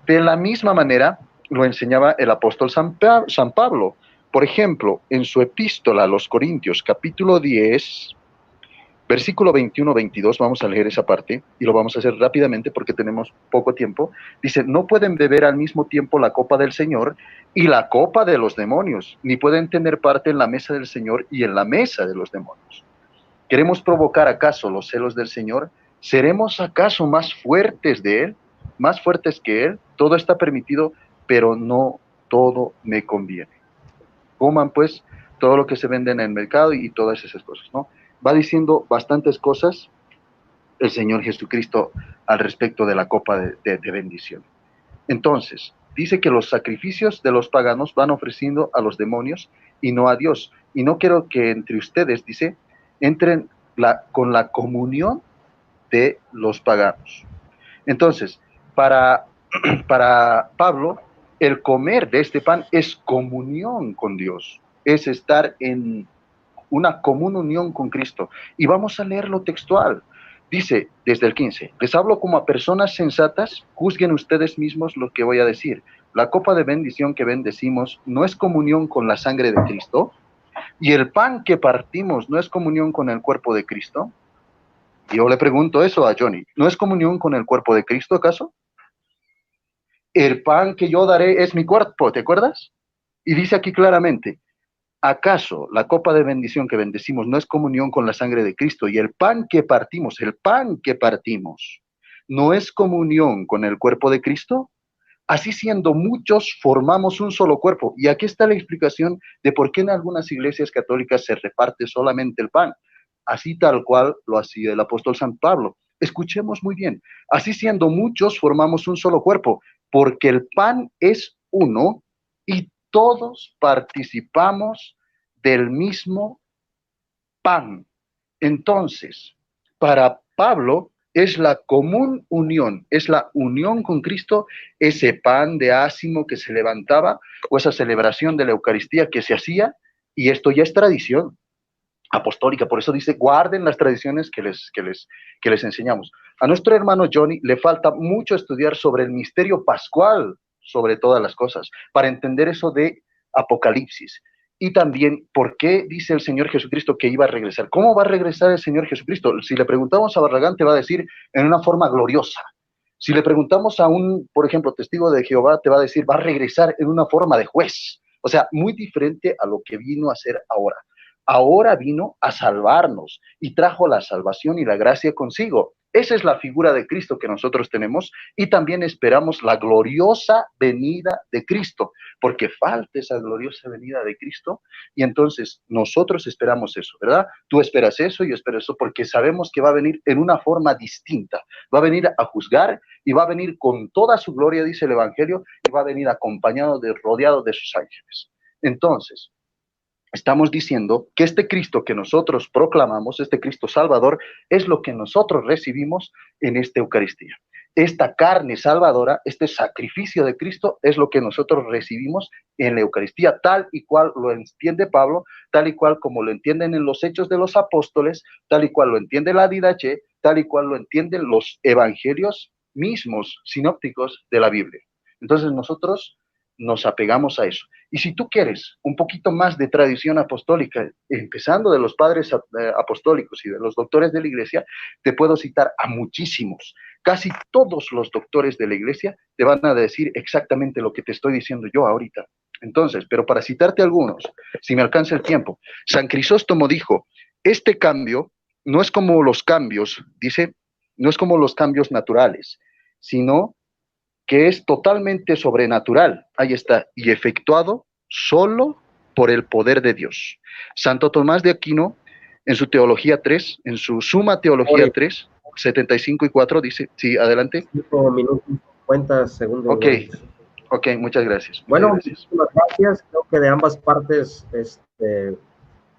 De la misma manera lo enseñaba el apóstol San Pablo. Por ejemplo, en su epístola a los Corintios, capítulo 10, versículo 21-22, vamos a leer esa parte y lo vamos a hacer rápidamente porque tenemos poco tiempo. Dice, no pueden beber al mismo tiempo la copa del Señor y la copa de los demonios, ni pueden tener parte en la mesa del Señor y en la mesa de los demonios. ¿Queremos provocar acaso los celos del Señor? ¿Seremos acaso más fuertes de Él? ¿Más fuertes que Él? Todo está permitido, pero no todo me conviene. Coman pues todo lo que se vende en el mercado y todas esas cosas, ¿no? Va diciendo bastantes cosas el Señor Jesucristo al respecto de la copa de bendición. Entonces, dice que los sacrificios de los paganos van ofreciendo a los demonios y no a Dios. Y no quiero que entre ustedes, dice, entren con la comunión de los paganos. Entonces, para Pablo, el comer de este pan es comunión con Dios, es estar en una común unión con Cristo. Y vamos a leerlo textual. Dice desde el 15, les hablo como a personas sensatas, juzguen ustedes mismos lo que voy a decir. La copa de bendición que bendecimos no es comunión con la sangre de Cristo, y el pan que partimos no es comunión con el cuerpo de Cristo. Yo le pregunto eso a Johnny, ¿no es comunión con el cuerpo de Cristo acaso? El pan que yo daré es mi cuerpo, ¿te acuerdas? Y dice aquí claramente, ¿acaso la copa de bendición que bendecimos no es comunión con la sangre de Cristo? Y el pan que partimos, ¿no es comunión con el cuerpo de Cristo? Así siendo muchos, formamos un solo cuerpo. Y aquí está la explicación de por qué en algunas iglesias católicas se reparte solamente el pan. Así tal cual lo hacía el apóstol San Pablo. Escuchemos muy bien. Así siendo muchos, formamos un solo cuerpo, porque el pan es uno y todos participamos del mismo pan. Entonces, para Pablo es la común unión, es la unión con Cristo, ese pan de ácimo que se levantaba o esa celebración de la Eucaristía que se hacía, y esto ya es tradición apostólica, por eso dice, guarden las tradiciones que les enseñamos. A nuestro hermano Johnny le falta mucho estudiar sobre el misterio pascual, sobre todas las cosas, para entender eso de Apocalipsis. Y también, ¿por qué dice el Señor Jesucristo que iba a regresar? ¿Cómo va a regresar el Señor Jesucristo? Si le preguntamos a Barragán, te va a decir en una forma gloriosa. Si le preguntamos a un, por ejemplo, testigo de Jehová, te va a decir, va a regresar en una forma de juez. O sea, muy diferente a lo que vino a hacer ahora. Ahora vino a salvarnos y trajo la salvación y la gracia consigo. Esa es la figura de Cristo que nosotros tenemos y también esperamos la gloriosa venida de Cristo, porque falta esa gloriosa venida de Cristo y entonces nosotros esperamos eso, ¿verdad? Tú esperas eso, yo espero eso, porque sabemos que va a venir en una forma distinta, va a venir a juzgar y va a venir con toda su gloria, dice el Evangelio, y va a venir acompañado, rodeado de sus ángeles. Entonces, estamos diciendo que este Cristo que nosotros proclamamos, este Cristo Salvador, es lo que nosotros recibimos en esta Eucaristía. Esta carne salvadora, este sacrificio de Cristo, es lo que nosotros recibimos en la Eucaristía, tal y cual lo entiende Pablo, tal y cual como lo entienden en los Hechos de los Apóstoles, tal y cual lo entiende la Didache, tal y cual lo entienden los evangelios mismos sinópticos de la Biblia. Entonces nosotros nos apegamos a eso. Y si tú quieres un poquito más de tradición apostólica, empezando de los padres apostólicos y de los doctores de la iglesia, te puedo citar a muchísimos. Casi todos los doctores de la iglesia te van a decir exactamente lo que te estoy diciendo yo ahorita. Entonces, pero para citarte algunos, si me alcanza el tiempo, San Crisóstomo dijo, este cambio no es como los cambios, dice, no es como los cambios naturales, sino que es totalmente sobrenatural, ahí está, y efectuado solo por el poder de Dios. Santo Tomás de Aquino, en su Teología 3, en su Suma Teología 3, 75 y 4, dice, sí, adelante. 5 minutos, 50 segundos. Ok, muchas gracias. Bueno, muchas gracias. Creo que de ambas partes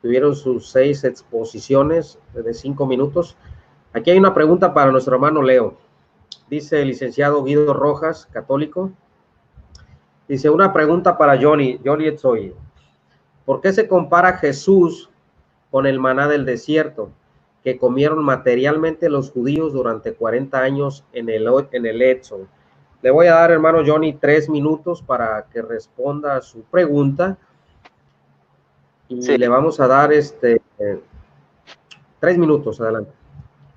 tuvieron sus 6 exposiciones de 5 minutos. Aquí hay una pregunta para nuestro hermano Leo. Dice el licenciado Guido Rojas, católico. Dice, una pregunta para Johnny Etzoy. ¿Por qué se compara Jesús con el maná del desierto que comieron materialmente los judíos durante 40 años en el Éxodo? Le voy a dar, hermano Johnny, 3 minutos para que responda a su pregunta. Y sí, le vamos a dar 3 minutos, adelante.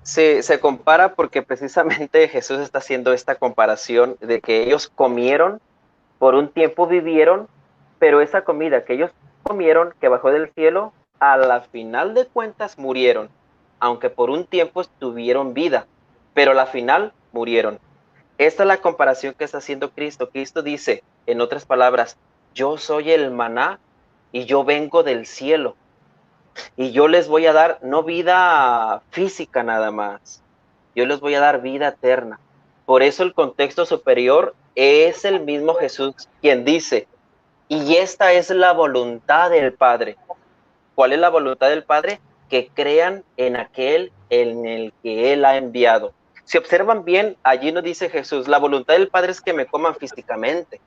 Sí, se compara porque precisamente Jesús está haciendo esta comparación de que ellos comieron, por un tiempo vivieron, pero esa comida que ellos comieron, que bajó del cielo, a la final de cuentas murieron, aunque por un tiempo tuvieron vida, pero a la final murieron. Esta es la comparación que está haciendo Cristo. Cristo dice, en otras palabras, yo soy el maná y yo vengo del cielo, y yo les voy a dar no vida física nada más, yo les voy a dar vida eterna. Por eso el contexto superior es el mismo Jesús quien dice, y esta es la voluntad del Padre. ¿Cuál es la voluntad del Padre? Que crean en aquel en el que Él ha enviado. Si observan bien, allí nos dice Jesús, la voluntad del Padre es que me coman físicamente.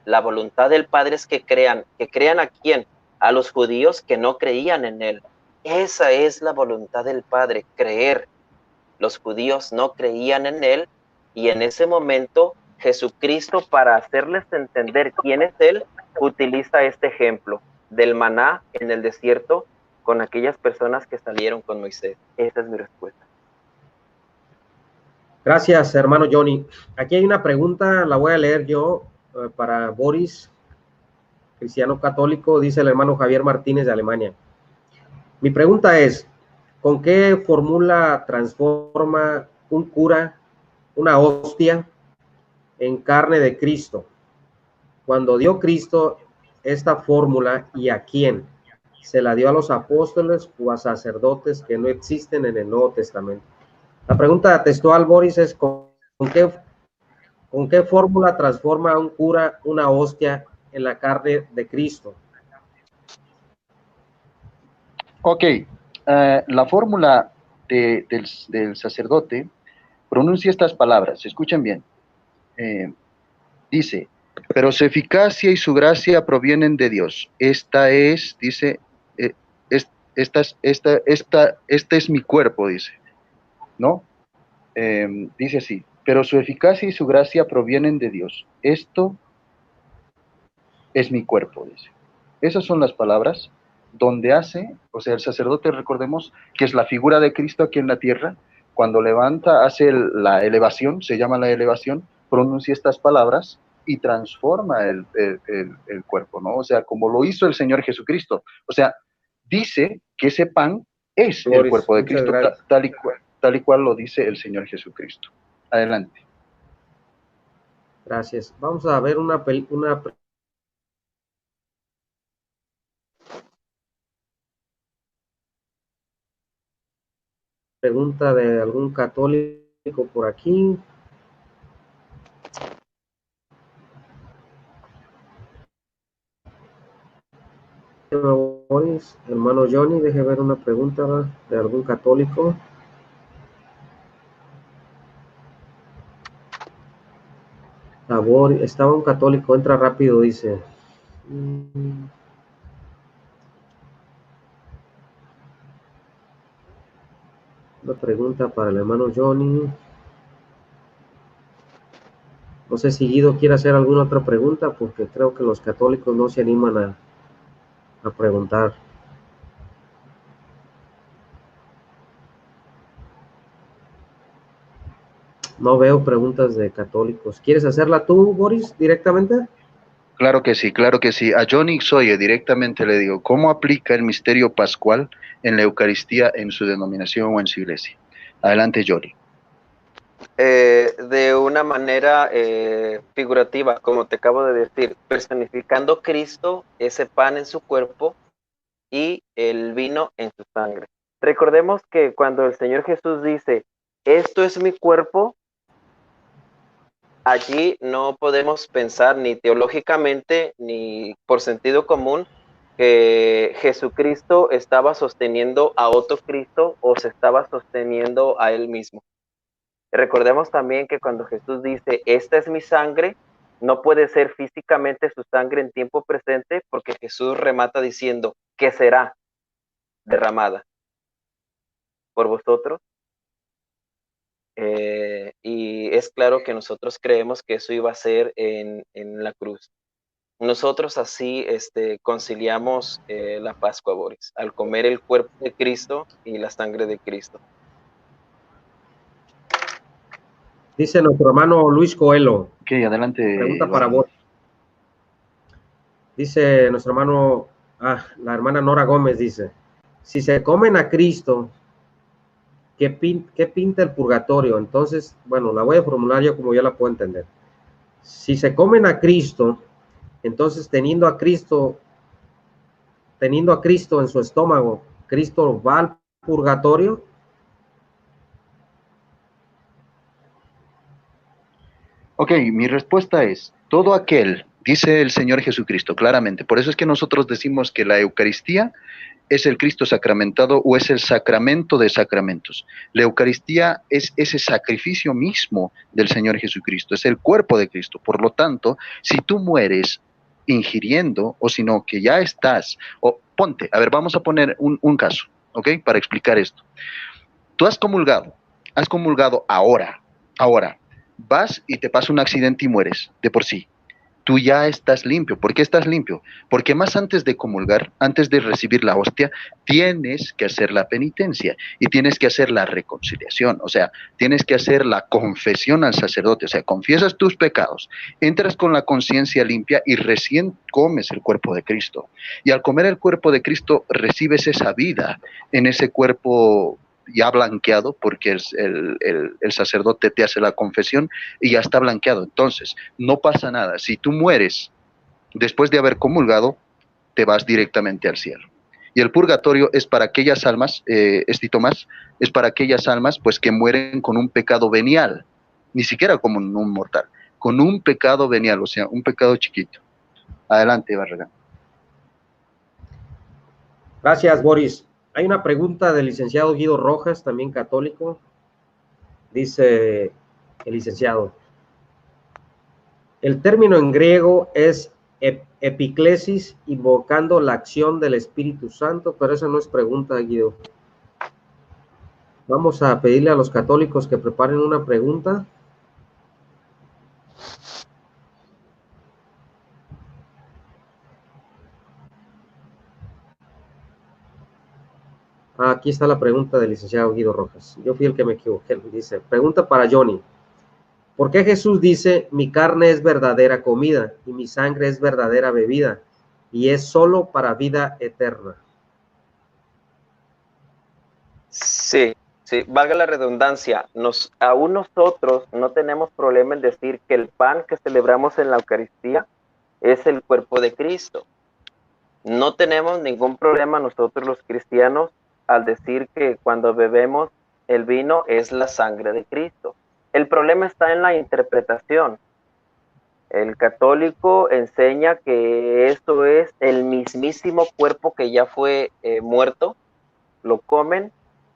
La voluntad del Padre es que crean ¿a quién? A los judíos que no creían en Él. Esa es la voluntad del Padre, creer. Los judíos no creían en Él y en ese momento Jesucristo, para hacerles entender quién es Él, utiliza este ejemplo del maná en el desierto con aquellas personas que salieron con Moisés. Esa es mi respuesta. Gracias, hermano Johnny. Aquí hay una pregunta, la voy a leer yo para Boris, cristiano católico, dice el hermano Javier Martínez de Alemania. Mi pregunta es, ¿con qué fórmula transforma un cura una hostia en carne de Cristo? Cuando dio Cristo esta fórmula, ¿y a quién? ¿Se la dio a los apóstoles o a sacerdotes que no existen en el Nuevo Testamento? La pregunta textual, Boris, es ¿con qué fórmula transforma un cura una hostia en la carne de Cristo? Ok, la fórmula del sacerdote pronuncia estas palabras, escuchen bien. Dice, pero su eficacia y su gracia provienen de Dios. Esta es, dice, este es mi cuerpo, dice, ¿no? Dice así, pero su eficacia y su gracia provienen de Dios. Esto es mi cuerpo, dice. Esas son las palabras donde hace, o sea, el sacerdote, recordemos que es la figura de Cristo aquí en la tierra, cuando levanta, hace la elevación, se llama la elevación, pronuncia estas palabras y transforma el cuerpo, ¿no? O sea, como lo hizo el Señor Jesucristo. O sea, dice que ese pan es Boris, el cuerpo de Cristo, tal y cual lo dice el Señor Jesucristo. Adelante. Gracias. Vamos a ver una pregunta de algún católico por aquí. Hermano Johnny, deje ver una pregunta de algún católico. Estaba un católico, entra rápido, dice. Una pregunta para el hermano Johnny. No sé si Guido quiere hacer alguna otra pregunta, porque creo que los católicos no se animan a preguntar. No veo preguntas de católicos. ¿Quieres hacerla tú, Boris, directamente? Claro que sí, claro que sí. A Johnny Xoye directamente le digo, ¿cómo aplica el misterio pascual en la Eucaristía en su denominación o en su iglesia? Adelante, Johnny. De una manera figurativa, como te acabo de decir, personificando Cristo, ese pan en su cuerpo y el vino en su sangre. Recordemos que cuando el Señor Jesús dice, esto es mi cuerpo, allí no podemos pensar ni teológicamente ni por sentido común que Jesucristo estaba sosteniendo a otro Cristo o se estaba sosteniendo a él mismo. Recordemos también que cuando Jesús dice, esta es mi sangre, no puede ser físicamente su sangre en tiempo presente porque Jesús remata diciendo que será derramada por vosotros. Y es claro que nosotros creemos que eso iba a ser en la cruz. Nosotros así conciliamos la Pascua, Boris, al comer el cuerpo de Cristo y la sangre de Cristo. Dice nuestro hermano Luis Coelho. Ok, adelante. Pregunta para vos. Dice nuestro hermano, la hermana Nora Gómez dice, si se comen a Cristo, ¿qué pinta el purgatorio? Entonces, bueno, la voy a formular yo como yo la puedo entender. Si se comen a Cristo, Entonces, teniendo a Cristo en su estómago, ¿Cristo va al purgatorio? Ok, mi respuesta es, todo aquel, dice el Señor Jesucristo claramente, por eso es que nosotros decimos que la Eucaristía es el Cristo sacramentado o es el sacramento de sacramentos. La Eucaristía es ese sacrificio mismo del Señor Jesucristo, es el cuerpo de Cristo. Por lo tanto, si tú mueres ingiriendo o sino que ya estás, o ponte, a ver, vamos a poner un caso, ¿ok? Para explicar esto. Tú has comulgado ahora, vas y te pasa un accidente y mueres de por sí. Tú ya estás limpio. ¿Por qué estás limpio? Porque más antes de comulgar, antes de recibir la hostia, tienes que hacer la penitencia y tienes que hacer la reconciliación, o sea, tienes que hacer la confesión al sacerdote, o sea, confiesas tus pecados, entras con la conciencia limpia y recién comes el cuerpo de Cristo. Y al comer el cuerpo de Cristo recibes esa vida en ese cuerpo ya blanqueado, porque el sacerdote te hace la confesión y ya está blanqueado. Entonces, no pasa nada. Si tú mueres después de haber comulgado, te vas directamente al cielo. Y el purgatorio es para aquellas almas, Tomás, es para aquellas almas pues que mueren con un pecado venial, ni siquiera como un mortal, con un pecado venial, o sea, un pecado chiquito. Adelante, Barragán. Gracias, Boris. Hay una pregunta del licenciado Guido Rojas, también católico. Dice el licenciado, el término en griego es epiclesis, invocando la acción del Espíritu Santo, pero esa no es pregunta, Guido. Vamos a pedirle a los católicos que preparen una pregunta. Aquí está la pregunta del licenciado Guido Rojas. Yo fui el que me equivoqué. Dice, pregunta para Johnny. ¿Por qué Jesús dice, mi carne es verdadera comida y mi sangre es verdadera bebida y es solo para vida eterna? Sí, sí, valga la redundancia, aún nosotros no tenemos problema en decir que el pan que celebramos en la Eucaristía es el cuerpo de Cristo. No tenemos ningún problema nosotros los cristianos al decir que cuando bebemos el vino es la sangre de Cristo. El problema está en la interpretación. El católico enseña que esto es el mismísimo cuerpo que ya fue muerto, lo comen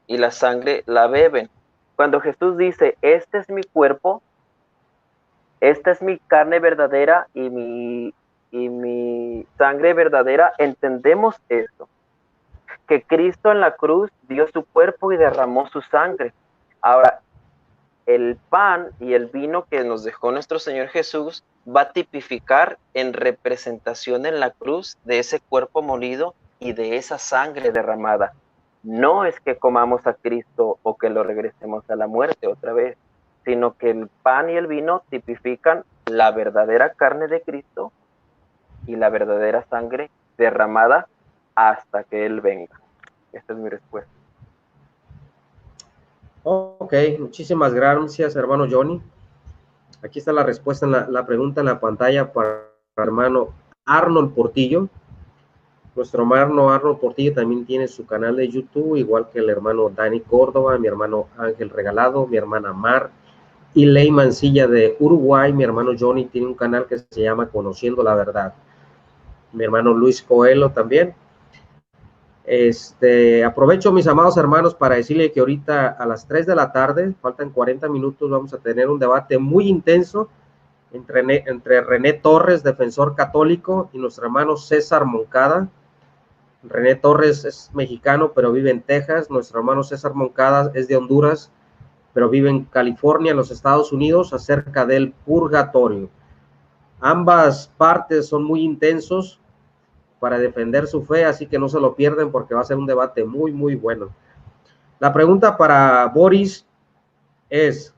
y la sangre la beben. Cuando Jesús dice, este es mi cuerpo, esta es mi carne verdadera y mi sangre verdadera, entendemos esto, que Cristo en la cruz dio su cuerpo y derramó su sangre. Ahora, el pan y el vino que nos dejó nuestro Señor Jesús va a tipificar en representación en la cruz de ese cuerpo molido y de esa sangre derramada. No es que comamos a Cristo o que lo regresemos a la muerte otra vez, sino que el pan y el vino tipifican la verdadera carne de Cristo y la verdadera sangre derramada hasta que Él venga. Esta es mi respuesta. Ok, muchísimas gracias, hermano Johnny. Aquí está la respuesta, la pregunta en la pantalla para el hermano Arnold Portillo. Nuestro hermano Arnold Portillo también tiene su canal de YouTube, igual que el hermano Dani Córdoba, mi hermano Ángel Regalado, mi hermana Mar y Ley Mancilla de Uruguay. Mi hermano Johnny tiene un canal que se llama Conociendo la Verdad. Mi hermano Luis Coelho también. Aprovecho, mis amados hermanos, para decirle que ahorita a las 3 de la tarde, faltan 40 minutos, vamos a tener un debate muy intenso entre René Torres, defensor católico, y nuestro hermano César Moncada. René Torres es mexicano, pero vive en Texas. Nuestro hermano César Moncada es de Honduras, pero vive en California, en los Estados Unidos, acerca del purgatorio. Ambas partes son muy intensos para defender su fe, así que no se lo pierden porque va a ser un debate muy, muy bueno. La pregunta para Boris es,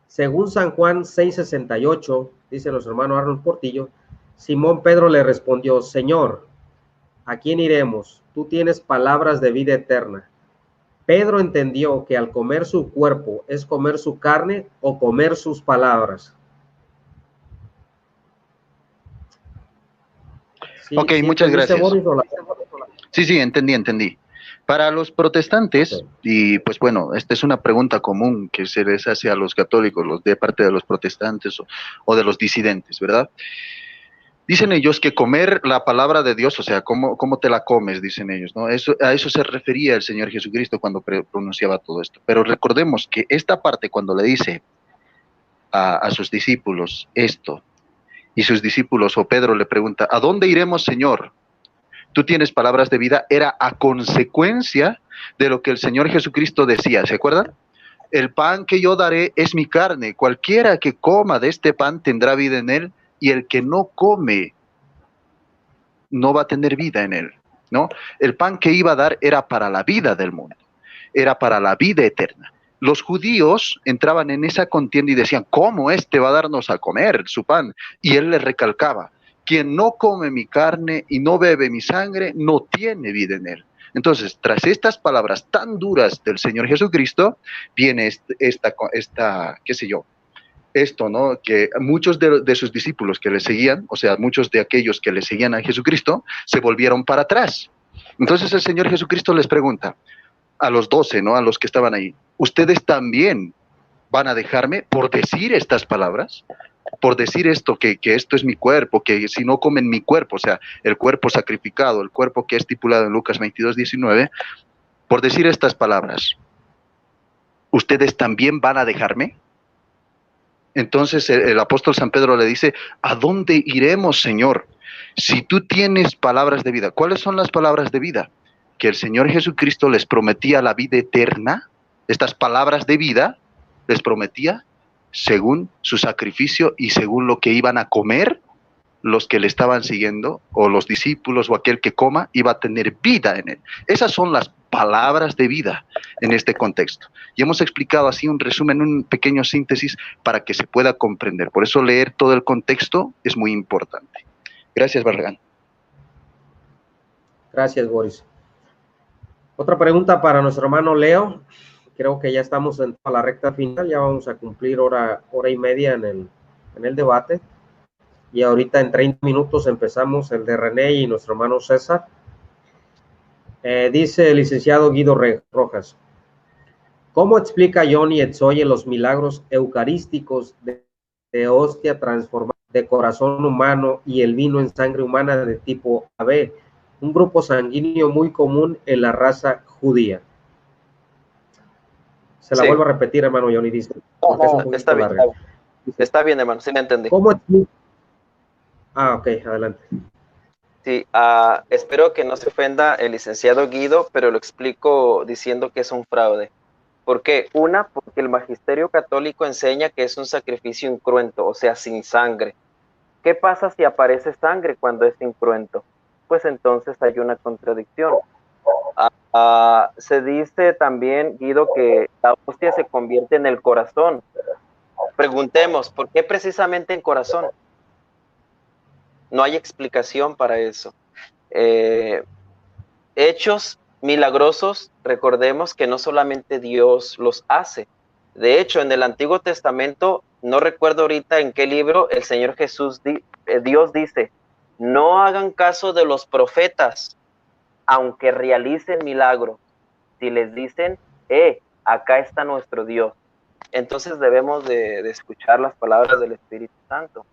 según San Juan 6:68, dice nuestro hermano Arnold Portillo, Simón Pedro le respondió, Señor, ¿a quién iremos? Tú tienes palabras de vida eterna. Pedro entendió que al comer su cuerpo es comer su carne o comer sus palabras. Sí, Ok, sí muchas entendiste, gracias. Boris, Sí, entendí. Para los protestantes, Ok. y pues bueno, esta es una pregunta común que se les hace a los católicos, los de parte de los protestantes o de los disidentes, ¿verdad? Dicen ellos que comer la palabra de Dios, o sea, cómo te la comes, dicen ellos, ¿no? A eso se refería el Señor Jesucristo cuando pronunciaba todo esto. Pero recordemos que esta parte, cuando le dice a sus discípulos esto, y sus discípulos o Pedro le pregunta, ¿a dónde iremos, Señor? Tú tienes palabras de vida, era a consecuencia de lo que el Señor Jesucristo decía, ¿se acuerdan? El pan que yo daré es mi carne, cualquiera que coma de este pan tendrá vida en él, y el que no come no va a tener vida en él, ¿no? El pan que iba a dar era para la vida del mundo, era para la vida eterna. Los judíos entraban en esa contienda y decían, ¿cómo este va a darnos a comer su pan? Y él les recalcaba, quien no come mi carne y no bebe mi sangre, no tiene vida en él. Entonces, tras estas palabras tan duras del Señor Jesucristo, viene qué sé yo, esto, ¿no? Que muchos de sus discípulos que le seguían, o sea, muchos de aquellos que le seguían a Jesucristo, se volvieron para atrás. Entonces el Señor Jesucristo les pregunta a los 12, ¿no? A los que estaban ahí, ¿ustedes también van a dejarme por decir estas palabras? Por decir esto, que esto es mi cuerpo, que si no comen mi cuerpo, o sea, el cuerpo sacrificado, el cuerpo que es estipulado en Lucas 22:19, por decir estas palabras, ¿ustedes también van a dejarme? Entonces el apóstol San Pedro le dice, ¿a dónde iremos, Señor? Si tú tienes palabras de vida. ¿Cuáles son las palabras de vida? Que el Señor Jesucristo les prometía la vida eterna. Estas palabras de vida les prometía según su sacrificio y según lo que iban a comer los que le estaban siguiendo, o los discípulos, o aquel que coma, iba a tener vida en él. Esas son las palabras de vida en este contexto. Y hemos explicado así un resumen, un pequeño síntesis para que se pueda comprender. Por eso leer todo el contexto es muy importante. Gracias, Barragán. Gracias, Boris. Otra pregunta para nuestro hermano Leo. Creo que ya estamos en la recta final, ya vamos a cumplir hora y media en el debate. Y ahorita en 30 minutos empezamos el de René y nuestro hermano César. Dice el licenciado Guido Rojas, ¿cómo explica Johnny Etzoye los milagros eucarísticos de hostia transformada de corazón humano y el vino en sangre humana de tipo AB, un grupo sanguíneo muy común en la raza judía? Se la vuelvo a repetir, hermano Johnny, dice. Porque es un poquito está bien, larga. Está bien, hermano, sí me entendí. ¿Cómo explica? Ok, adelante. Sí, espero que no se ofenda el licenciado Guido, pero lo explico diciendo que es un fraude. ¿Por qué? Una, porque el magisterio católico enseña que es un sacrificio incruento, o sea, sin sangre. ¿Qué pasa si aparece sangre cuando es incruento? Pues entonces hay una contradicción. Se dice también, Guido, que la hostia se convierte en el corazón. Preguntemos, ¿por qué precisamente en corazón? No hay explicación para eso. Hechos milagrosos, recordemos que no solamente Dios los hace. De hecho, en el Antiguo Testamento, no recuerdo ahorita en qué libro, el Señor Jesús, Dios dice, no hagan caso de los profetas, aunque realicen milagros. Si les dicen, acá está nuestro Dios. Entonces debemos de escuchar las palabras del Espíritu Santo.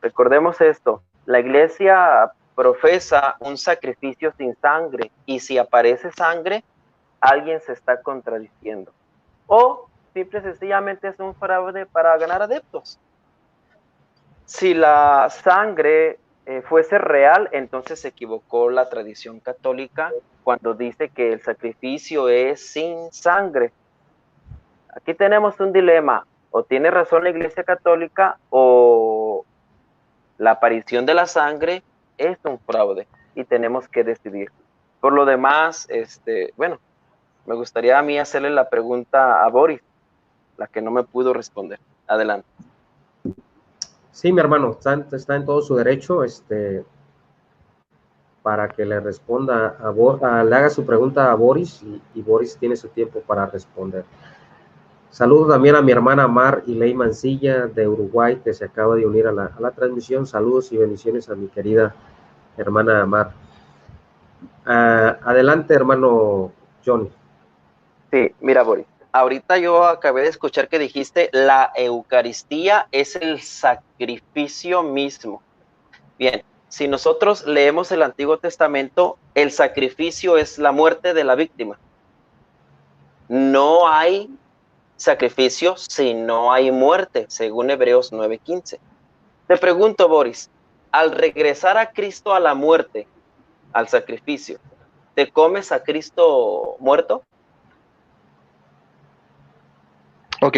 Recordemos esto, la iglesia profesa un sacrificio sin sangre, y si aparece sangre, alguien se está contradiciendo. O simple y sencillamente es un fraude para ganar adeptos. Si la sangre fuese real, entonces se equivocó la tradición católica cuando dice que el sacrificio es sin sangre. Aquí tenemos un dilema, o tiene razón la Iglesia Católica o la aparición de la sangre es un fraude y tenemos que decidir. Por lo demás, bueno, me gustaría a mí hacerle la pregunta a Boris, la que no me pudo responder. Adelante. Sí, mi hermano, está en todo su derecho, para que le responda le haga su pregunta a Boris, y Boris tiene su tiempo para responder. Saludos también a mi hermana Mar y Ley Mancilla de Uruguay, que se acaba de unir a la transmisión. Saludos y bendiciones a mi querida hermana Mar. Adelante, hermano Johnny. Sí, mira, Boris. Ahorita yo acabé de escuchar que dijiste la Eucaristía es el sacrificio mismo. Bien, si nosotros leemos el Antiguo Testamento, el sacrificio es la muerte de la víctima. No hay sacrificio si no hay muerte, según Hebreos 9:15. Te pregunto, Boris, al regresar a Cristo a la muerte, al sacrificio, ¿te comes a Cristo muerto? Ok,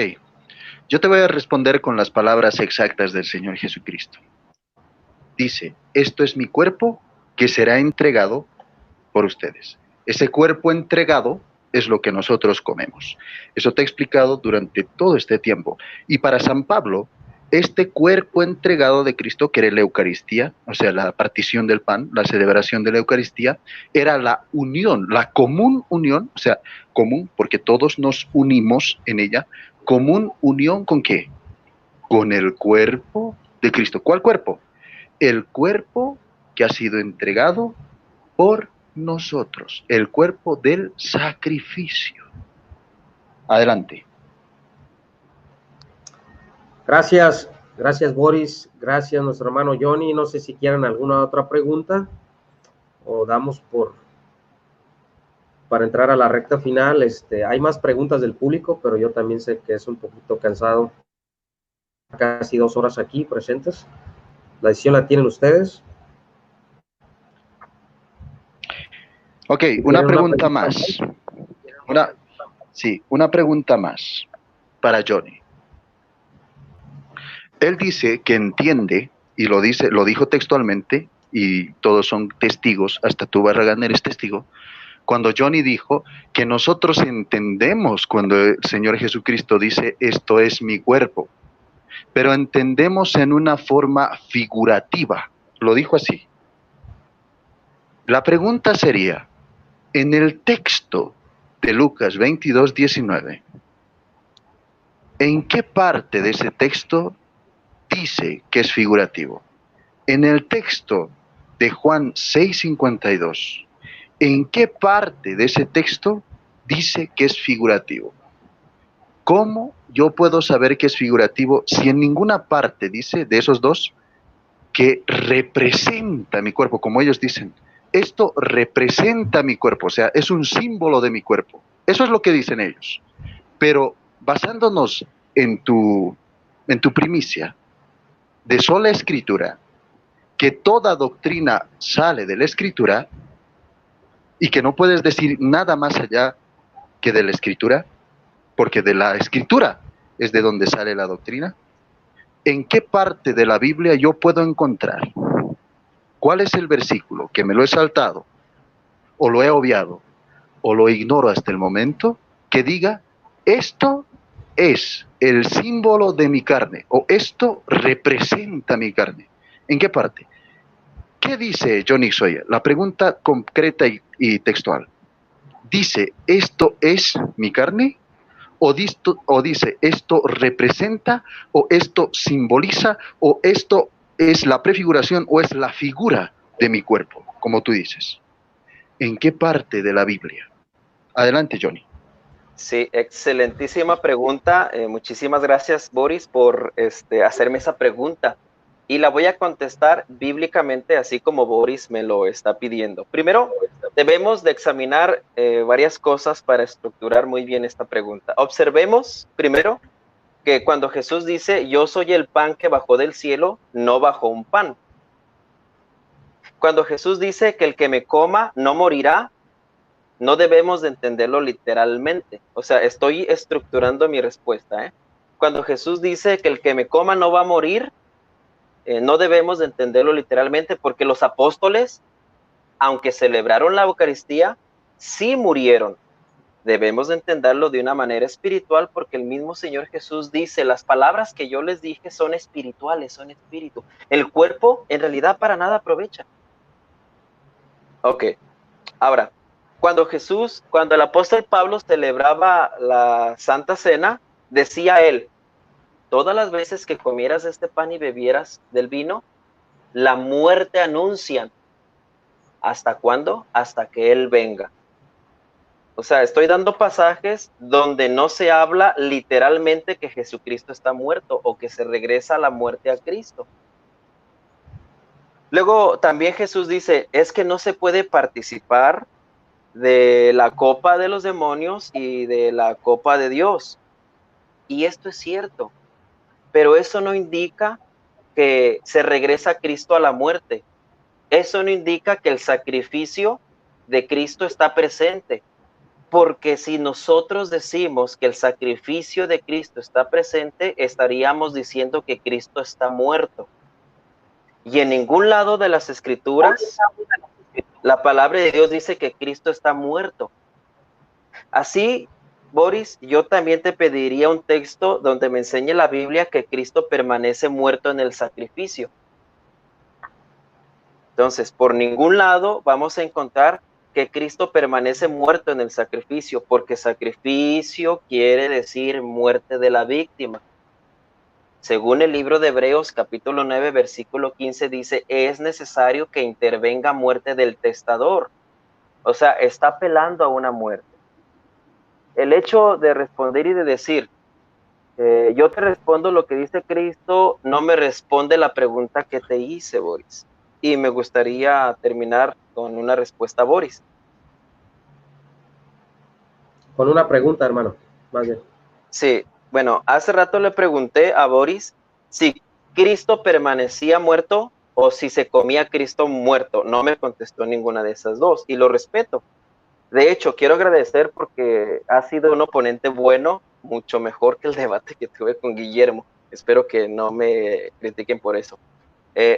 yo te voy a responder con las palabras exactas del Señor Jesucristo. Dice, esto es mi cuerpo que será entregado por ustedes. Ese cuerpo entregado es lo que nosotros comemos. Eso te he explicado durante todo este tiempo. Y para San Pablo, este cuerpo entregado de Cristo, que era la Eucaristía, o sea, la partición del pan, la celebración de la Eucaristía, era la unión, la común unión, o sea, común, porque todos nos unimos en ella, común unión ¿con qué? Con el cuerpo de Cristo. ¿Cuál cuerpo? El cuerpo que ha sido entregado por nosotros, el cuerpo del sacrificio. Adelante. Gracias, gracias Boris, gracias nuestro hermano Johnny. No sé si quieren alguna otra pregunta o damos para entrar a la recta final. Hay más preguntas del público, pero yo también sé que es un poquito cansado. Casi 2 horas aquí presentes. La decisión la tienen ustedes. Ok, una pregunta más. Una pregunta más para Johnny. Él dice que entiende, y lo dijo textualmente, y todos son testigos, hasta tú, Barragán, eres testigo, cuando Johnny dijo que nosotros entendemos cuando el Señor Jesucristo dice, esto es mi cuerpo, pero entendemos en una forma figurativa. Lo dijo así. La pregunta sería, en el texto de Lucas 22:19, ¿en qué parte de ese texto dice que es figurativo? En el texto de Juan 6:52, ¿en qué parte de ese texto dice que es figurativo? ¿Cómo yo puedo saber que es figurativo si en ninguna parte dice de esos dos que representa mi cuerpo, como ellos dicen? Esto representa mi cuerpo, o sea, es un símbolo de mi cuerpo. Eso es lo que dicen ellos. Pero basándonos en tu primicia de sola escritura, que toda doctrina sale de la escritura y que no puedes decir nada más allá que de la escritura, porque de la escritura es de donde sale la doctrina. ¿En qué parte de la Biblia yo puedo encontrar cuál es el versículo que me lo he saltado, o lo he obviado, o lo ignoro hasta el momento, que diga, esto es el símbolo de mi carne, o esto representa mi carne? ¿En qué parte? ¿Qué dice Johnny Sawyer? La pregunta concreta y textual. ¿Dice, esto es mi carne? ¿O dice, esto representa, o esto simboliza, o esto es la prefiguración, o es la figura de mi cuerpo, como tú dices? ¿En qué parte de la Biblia? Adelante, Johnny. Sí, excelentísima pregunta. Muchísimas gracias, Boris, por hacerme esa pregunta. Y la voy a contestar bíblicamente, así como Boris me lo está pidiendo. Primero, debemos de examinar varias cosas para estructurar muy bien esta pregunta. Observemos, primero, que cuando Jesús dice, yo soy el pan que bajó del cielo, no bajó un pan. Cuando Jesús dice que el que me coma no morirá, no debemos de entenderlo literalmente. O sea, estoy estructurando mi respuesta, ¿eh? Cuando Jesús dice que el que me coma no va a morir, no debemos de entenderlo literalmente, porque los apóstoles, aunque celebraron la Eucaristía, sí murieron. Debemos de entenderlo de una manera espiritual, porque el mismo Señor Jesús dice, las palabras que yo les dije son espirituales, son espíritu. El cuerpo en realidad para nada aprovecha. Ok, ahora, cuando el apóstol Pablo celebraba la Santa Cena, decía él, todas las veces que comieras este pan y bebieras del vino, la muerte anuncian. ¿Hasta cuándo? Hasta que Él venga. O sea, estoy dando pasajes donde no se habla literalmente que Jesucristo está muerto o que se regresa a la muerte a Cristo. Luego también Jesús dice, es que no se puede participar de la copa de los demonios y de la copa de Dios. Y esto es cierto, pero eso no indica que se regresa Cristo a la muerte. Eso no indica que el sacrificio de Cristo está presente. Porque si nosotros decimos que el sacrificio de Cristo está presente, estaríamos diciendo que Cristo está muerto. Y en ningún lado de las Escrituras, la palabra de Dios dice que Cristo está muerto. Así, Boris, yo también te pediría un texto donde me enseñe la Biblia que Cristo permanece muerto en el sacrificio. Entonces, por ningún lado vamos a encontrar que Cristo permanece muerto en el sacrificio, porque sacrificio quiere decir muerte de la víctima. Según el libro de Hebreos, capítulo 9, versículo 15, dice, es necesario que intervenga muerte del testador. O sea, está apelando a una muerte. El hecho de responder y de decir, yo te respondo lo que dice Cristo, no me responde la pregunta que te hice, Boris. Y me gustaría terminar con una respuesta, Boris. Con una pregunta, hermano, más bien. Sí, bueno, hace rato le pregunté a Boris si Cristo permanecía muerto o si se comía Cristo muerto. No me contestó ninguna de esas dos y lo respeto. De hecho, quiero agradecer porque ha sido un oponente bueno, mucho mejor que el debate que tuve con Guillermo. Espero que no me critiquen por eso.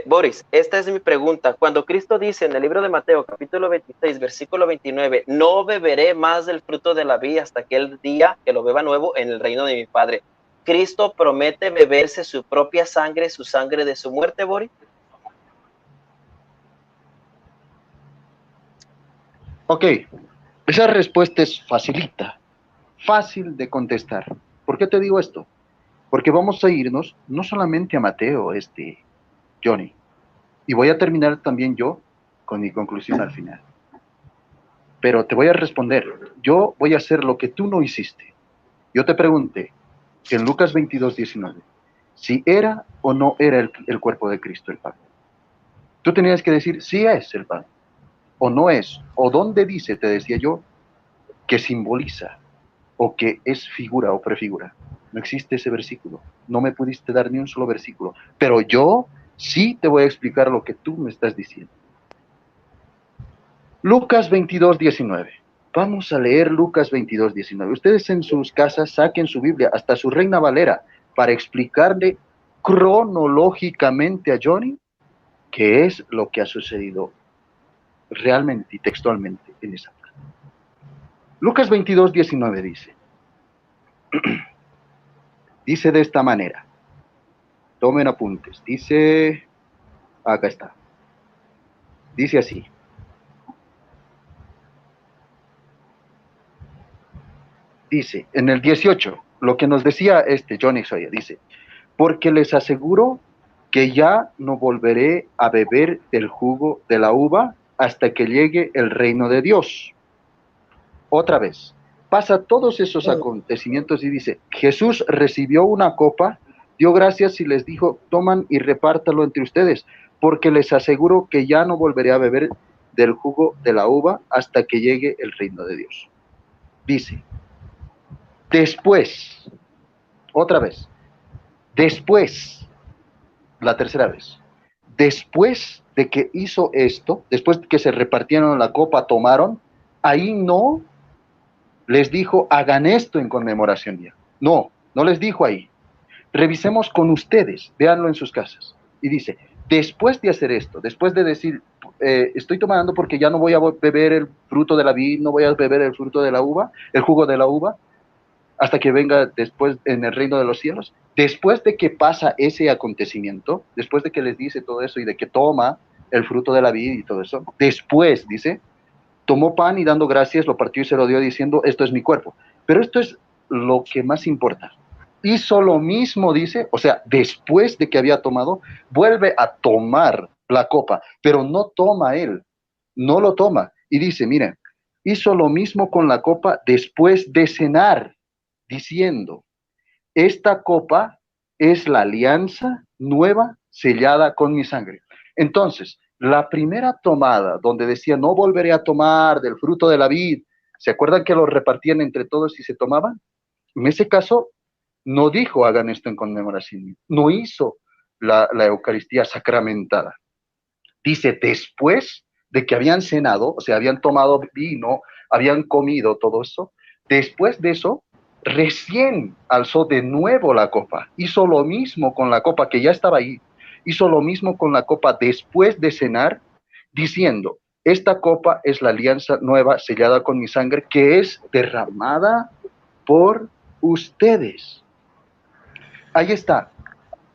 Boris, esta es mi pregunta. Cuando Cristo dice en el libro de Mateo, capítulo 26, versículo 29, no beberé más del fruto de la vid hasta aquel día que lo beba nuevo en el reino de mi Padre. ¿Cristo promete beberse su propia sangre, su sangre de su muerte, Boris? Ok, esa respuesta es facilita, fácil de contestar. ¿Por qué te digo esto? Porque vamos a irnos no solamente a Mateo, Johnny, y voy a terminar también yo con mi conclusión al final. Pero te voy a responder, yo voy a hacer lo que tú no hiciste. Yo te pregunté en Lucas 22, 19, si era o no era el cuerpo de Cristo el pan. Tú tenías que decir si es el pan, o no es, o dónde dice, te decía yo, que simboliza, o que es figura o prefigura. No existe ese versículo. No me pudiste dar ni un solo versículo. Pero yo sí te voy a explicar lo que tú me estás diciendo. Lucas 22, 19. Vamos a leer Lucas 22, 19. Ustedes en sus casas saquen su Biblia, hasta su Reina Valera, para explicarle cronológicamente a Johnny qué es lo que ha sucedido realmente y textualmente en esa parte. Lucas 22, 19 dice, dice de esta manera, tomen apuntes, dice, acá está, dice así, dice, en el 18, lo que nos decía Johnny Sawyer, dice, porque les aseguro que ya no volveré a beber el jugo de la uva hasta que llegue el reino de Dios. Otra vez, pasa todos esos acontecimientos y dice, Jesús recibió una copa, dio gracias y les dijo, toman y repártalo entre ustedes, porque les aseguro que ya no volveré a beber del jugo de la uva hasta que llegue el reino de Dios. Dice, después, otra vez, después, la tercera vez, después de que hizo esto, después de que se repartieron la copa, tomaron, ahí no les dijo, hagan esto en conmemoración mía. No, no les dijo ahí. Revisemos con ustedes, véanlo en sus casas. Y dice, después de hacer esto, después de decir, estoy tomando porque ya no voy a beber el fruto de la vid, no voy a beber el fruto de la uva, el jugo de la uva, hasta que venga después en el reino de los cielos. Después de que pasa ese acontecimiento, después de que les dice todo eso y de que toma el fruto de la vid y todo eso, después, dice, tomó pan y dando gracias lo partió y se lo dio diciendo, esto es mi cuerpo. Pero esto es lo que más importa. Hizo lo mismo, dice, o sea, después de que había tomado, vuelve a tomar la copa, pero no toma él, no lo toma. Y dice, miren, hizo lo mismo con la copa después de cenar, diciendo, esta copa es la alianza nueva sellada con mi sangre. Entonces, la primera tomada, donde decía, no volveré a tomar del fruto de la vid, ¿se acuerdan que lo repartían entre todos y se tomaban? En ese caso, no dijo, hagan esto en conmemoración, no hizo la Eucaristía sacramentada. Dice, después de que habían cenado, o sea, habían tomado vino, habían comido todo eso, después de eso, recién alzó de nuevo la copa. Hizo lo mismo con la copa que ya estaba ahí. Hizo lo mismo con la copa después de cenar, diciendo, esta copa es la alianza nueva sellada con mi sangre, que es derramada por ustedes. Ahí está.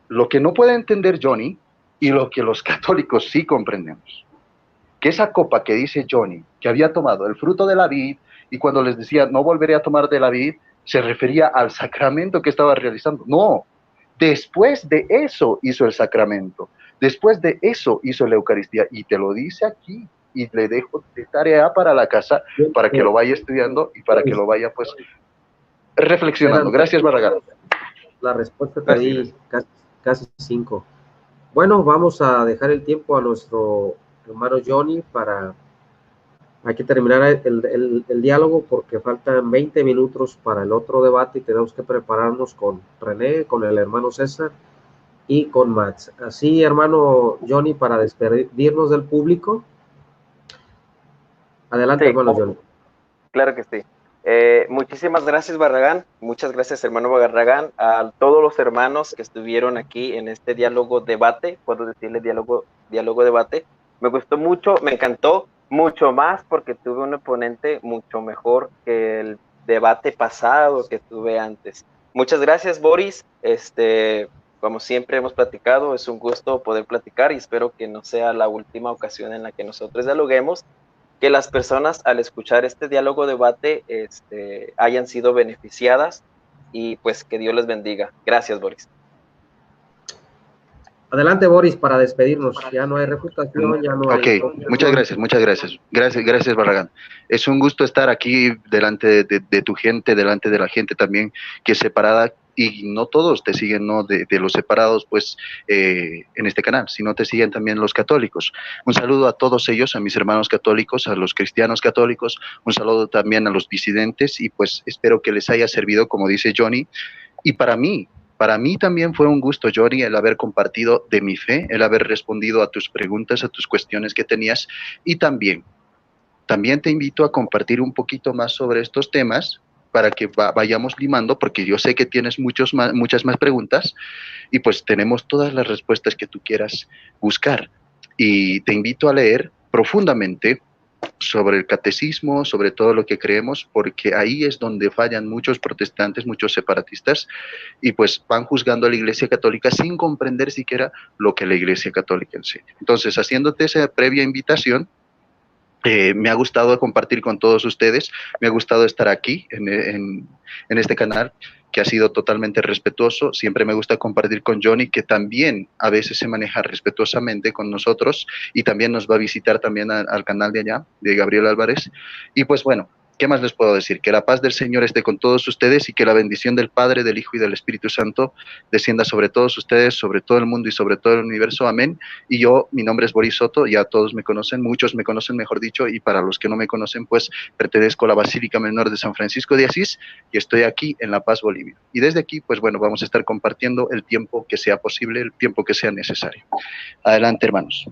Lo que no puede entender Johnny y lo que los católicos sí comprendemos. Que esa copa que dice Johnny, que había tomado el fruto de la vid, y cuando les decía, no volveré a tomar de la vid, se refería al sacramento que estaba realizando. No, después de eso hizo el sacramento, después de eso hizo la Eucaristía, y te lo dice aquí, y le dejo de tarea para la casa, para que lo vaya estudiando y para que lo vaya pues reflexionando. Gracias, Barragán. La respuesta te di casi 5. Bueno, vamos a dejar el tiempo a nuestro hermano Johnny para... Hay que terminar el diálogo porque faltan 20 minutos para el otro debate y tenemos que prepararnos con René, con el hermano César y con Max. Así, hermano Johnny, para despedirnos del público. Adelante, sí, hermano Johnny. Claro que sí. Muchísimas gracias, Barragán. Muchas gracias, hermano Barragán, a todos los hermanos que estuvieron aquí en este diálogo debate. Puedo decirle diálogo debate. Me gustó mucho, me encantó mucho más porque tuve un oponente mucho mejor que el debate pasado que tuve antes. Muchas gracias, Boris. Como siempre hemos platicado, es un gusto poder platicar y espero que no sea la última ocasión en la que nosotros dialoguemos, que las personas al escuchar este diálogo debate hayan sido beneficiadas y pues que Dios les bendiga. Gracias, Boris. Adelante, Boris, para despedirnos. Ya no hay refutación, ya no hay... Ok, muchas gracias. Gracias, Barragán. Es un gusto estar aquí delante de tu gente, delante de la gente también que es separada, y no todos te siguen, ¿no? De los separados, pues, en este canal, sino te siguen también los católicos. Un saludo a todos ellos, a mis hermanos católicos, a los cristianos católicos, un saludo también a los disidentes, y pues espero que les haya servido, como dice Johnny, y para mí también fue un gusto, Johnny, el haber compartido de mi fe, el haber respondido a tus preguntas, a tus cuestiones que tenías, y también te invito a compartir un poquito más sobre estos temas para que vayamos limando, porque yo sé que tienes muchas más preguntas, y pues tenemos todas las respuestas que tú quieras buscar. Y te invito a leer profundamente sobre el catecismo, sobre todo lo que creemos, porque ahí es donde fallan muchos protestantes, muchos separatistas, y pues van juzgando a la Iglesia Católica sin comprender siquiera lo que la Iglesia Católica enseña. Entonces, haciéndote esa previa invitación, me ha gustado compartir con todos ustedes, me ha gustado estar aquí en este canal, que ha sido totalmente respetuoso. Siempre me gusta compartir con Johnny, que también a veces se maneja respetuosamente con nosotros, y también nos va a visitar también al canal de allá, de Gabriel Álvarez. Y pues bueno, ¿qué más les puedo decir? Que la paz del Señor esté con todos ustedes, y que la bendición del Padre, del Hijo y del Espíritu Santo descienda sobre todos ustedes, sobre todo el mundo y sobre todo el universo. Amén. Y yo, mi nombre es Boris Soto, ya todos me conocen, muchos me conocen, mejor dicho, y para los que no me conocen, pues pertenezco a la Basílica Menor de San Francisco de Asís, y estoy aquí en La Paz, Bolivia. Y desde aquí, pues bueno, vamos a estar compartiendo el tiempo que sea posible, el tiempo que sea necesario. Adelante, hermanos.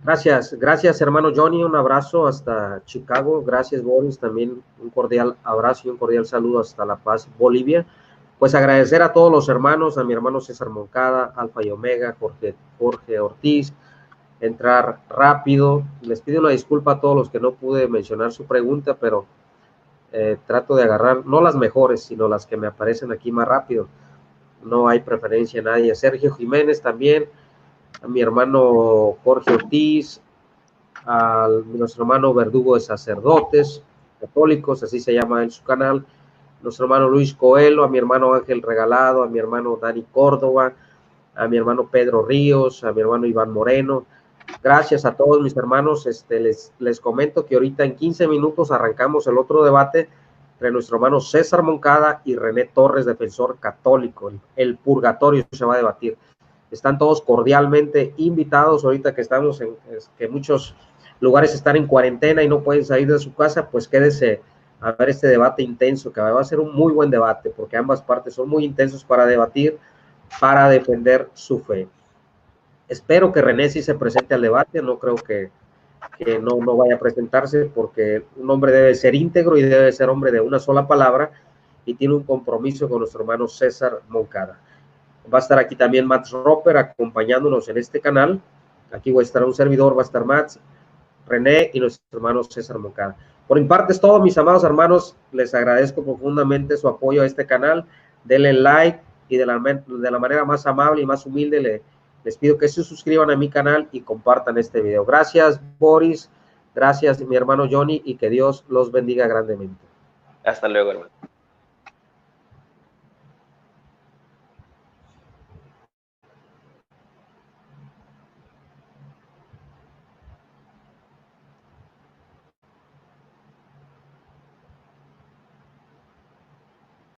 Gracias, hermano Johnny, un abrazo hasta Chicago. Gracias, Boris, también un cordial abrazo y un cordial saludo hasta La Paz, Bolivia. Pues agradecer a todos los hermanos, a mi hermano César Moncada, Alfa y Omega, Jorge Ortiz, Entrar Rápido. Les pido una disculpa a todos los que no pude mencionar su pregunta, pero trato de agarrar, no las mejores, sino las que me aparecen aquí más rápido. No hay preferencia a nadie. Sergio Jiménez también, a mi hermano Jorge Ortiz, a nuestro hermano Verdugo de Sacerdotes Católicos, así se llama en su canal, nuestro hermano Luis Coelho, a mi hermano Ángel Regalado, a mi hermano Dani Córdoba, a mi hermano Pedro Ríos, a mi hermano Iván Moreno, Gracias a todos mis hermanos. Les comento que ahorita en 15 minutos arrancamos el otro debate entre nuestro hermano César Moncada y René Torres, defensor católico. El purgatorio se va a debatir. Están todos cordialmente invitados. Ahorita que estamos que muchos lugares están en cuarentena y no pueden salir de su casa, pues quédese a ver este debate intenso, que va a ser un muy buen debate, porque ambas partes son muy intensos para debatir, para defender su fe. Espero que René sí se presente al debate. No creo que no vaya a presentarse, porque un hombre debe ser íntegro y debe ser hombre de una sola palabra, y tiene un compromiso con nuestro hermano César Moncada. Va a estar aquí también Matt Roper acompañándonos en este canal. Aquí va a estar un servidor, va a estar Matt, René y nuestro hermano César Moncada. Por mi parte es todo, mis amados hermanos. Les agradezco profundamente su apoyo a este canal. Denle like y de la manera más amable y más humilde les pido que se suscriban a mi canal y compartan este video. Gracias, Boris. Gracias, mi hermano Johnny, y que Dios los bendiga grandemente. Hasta luego, hermano.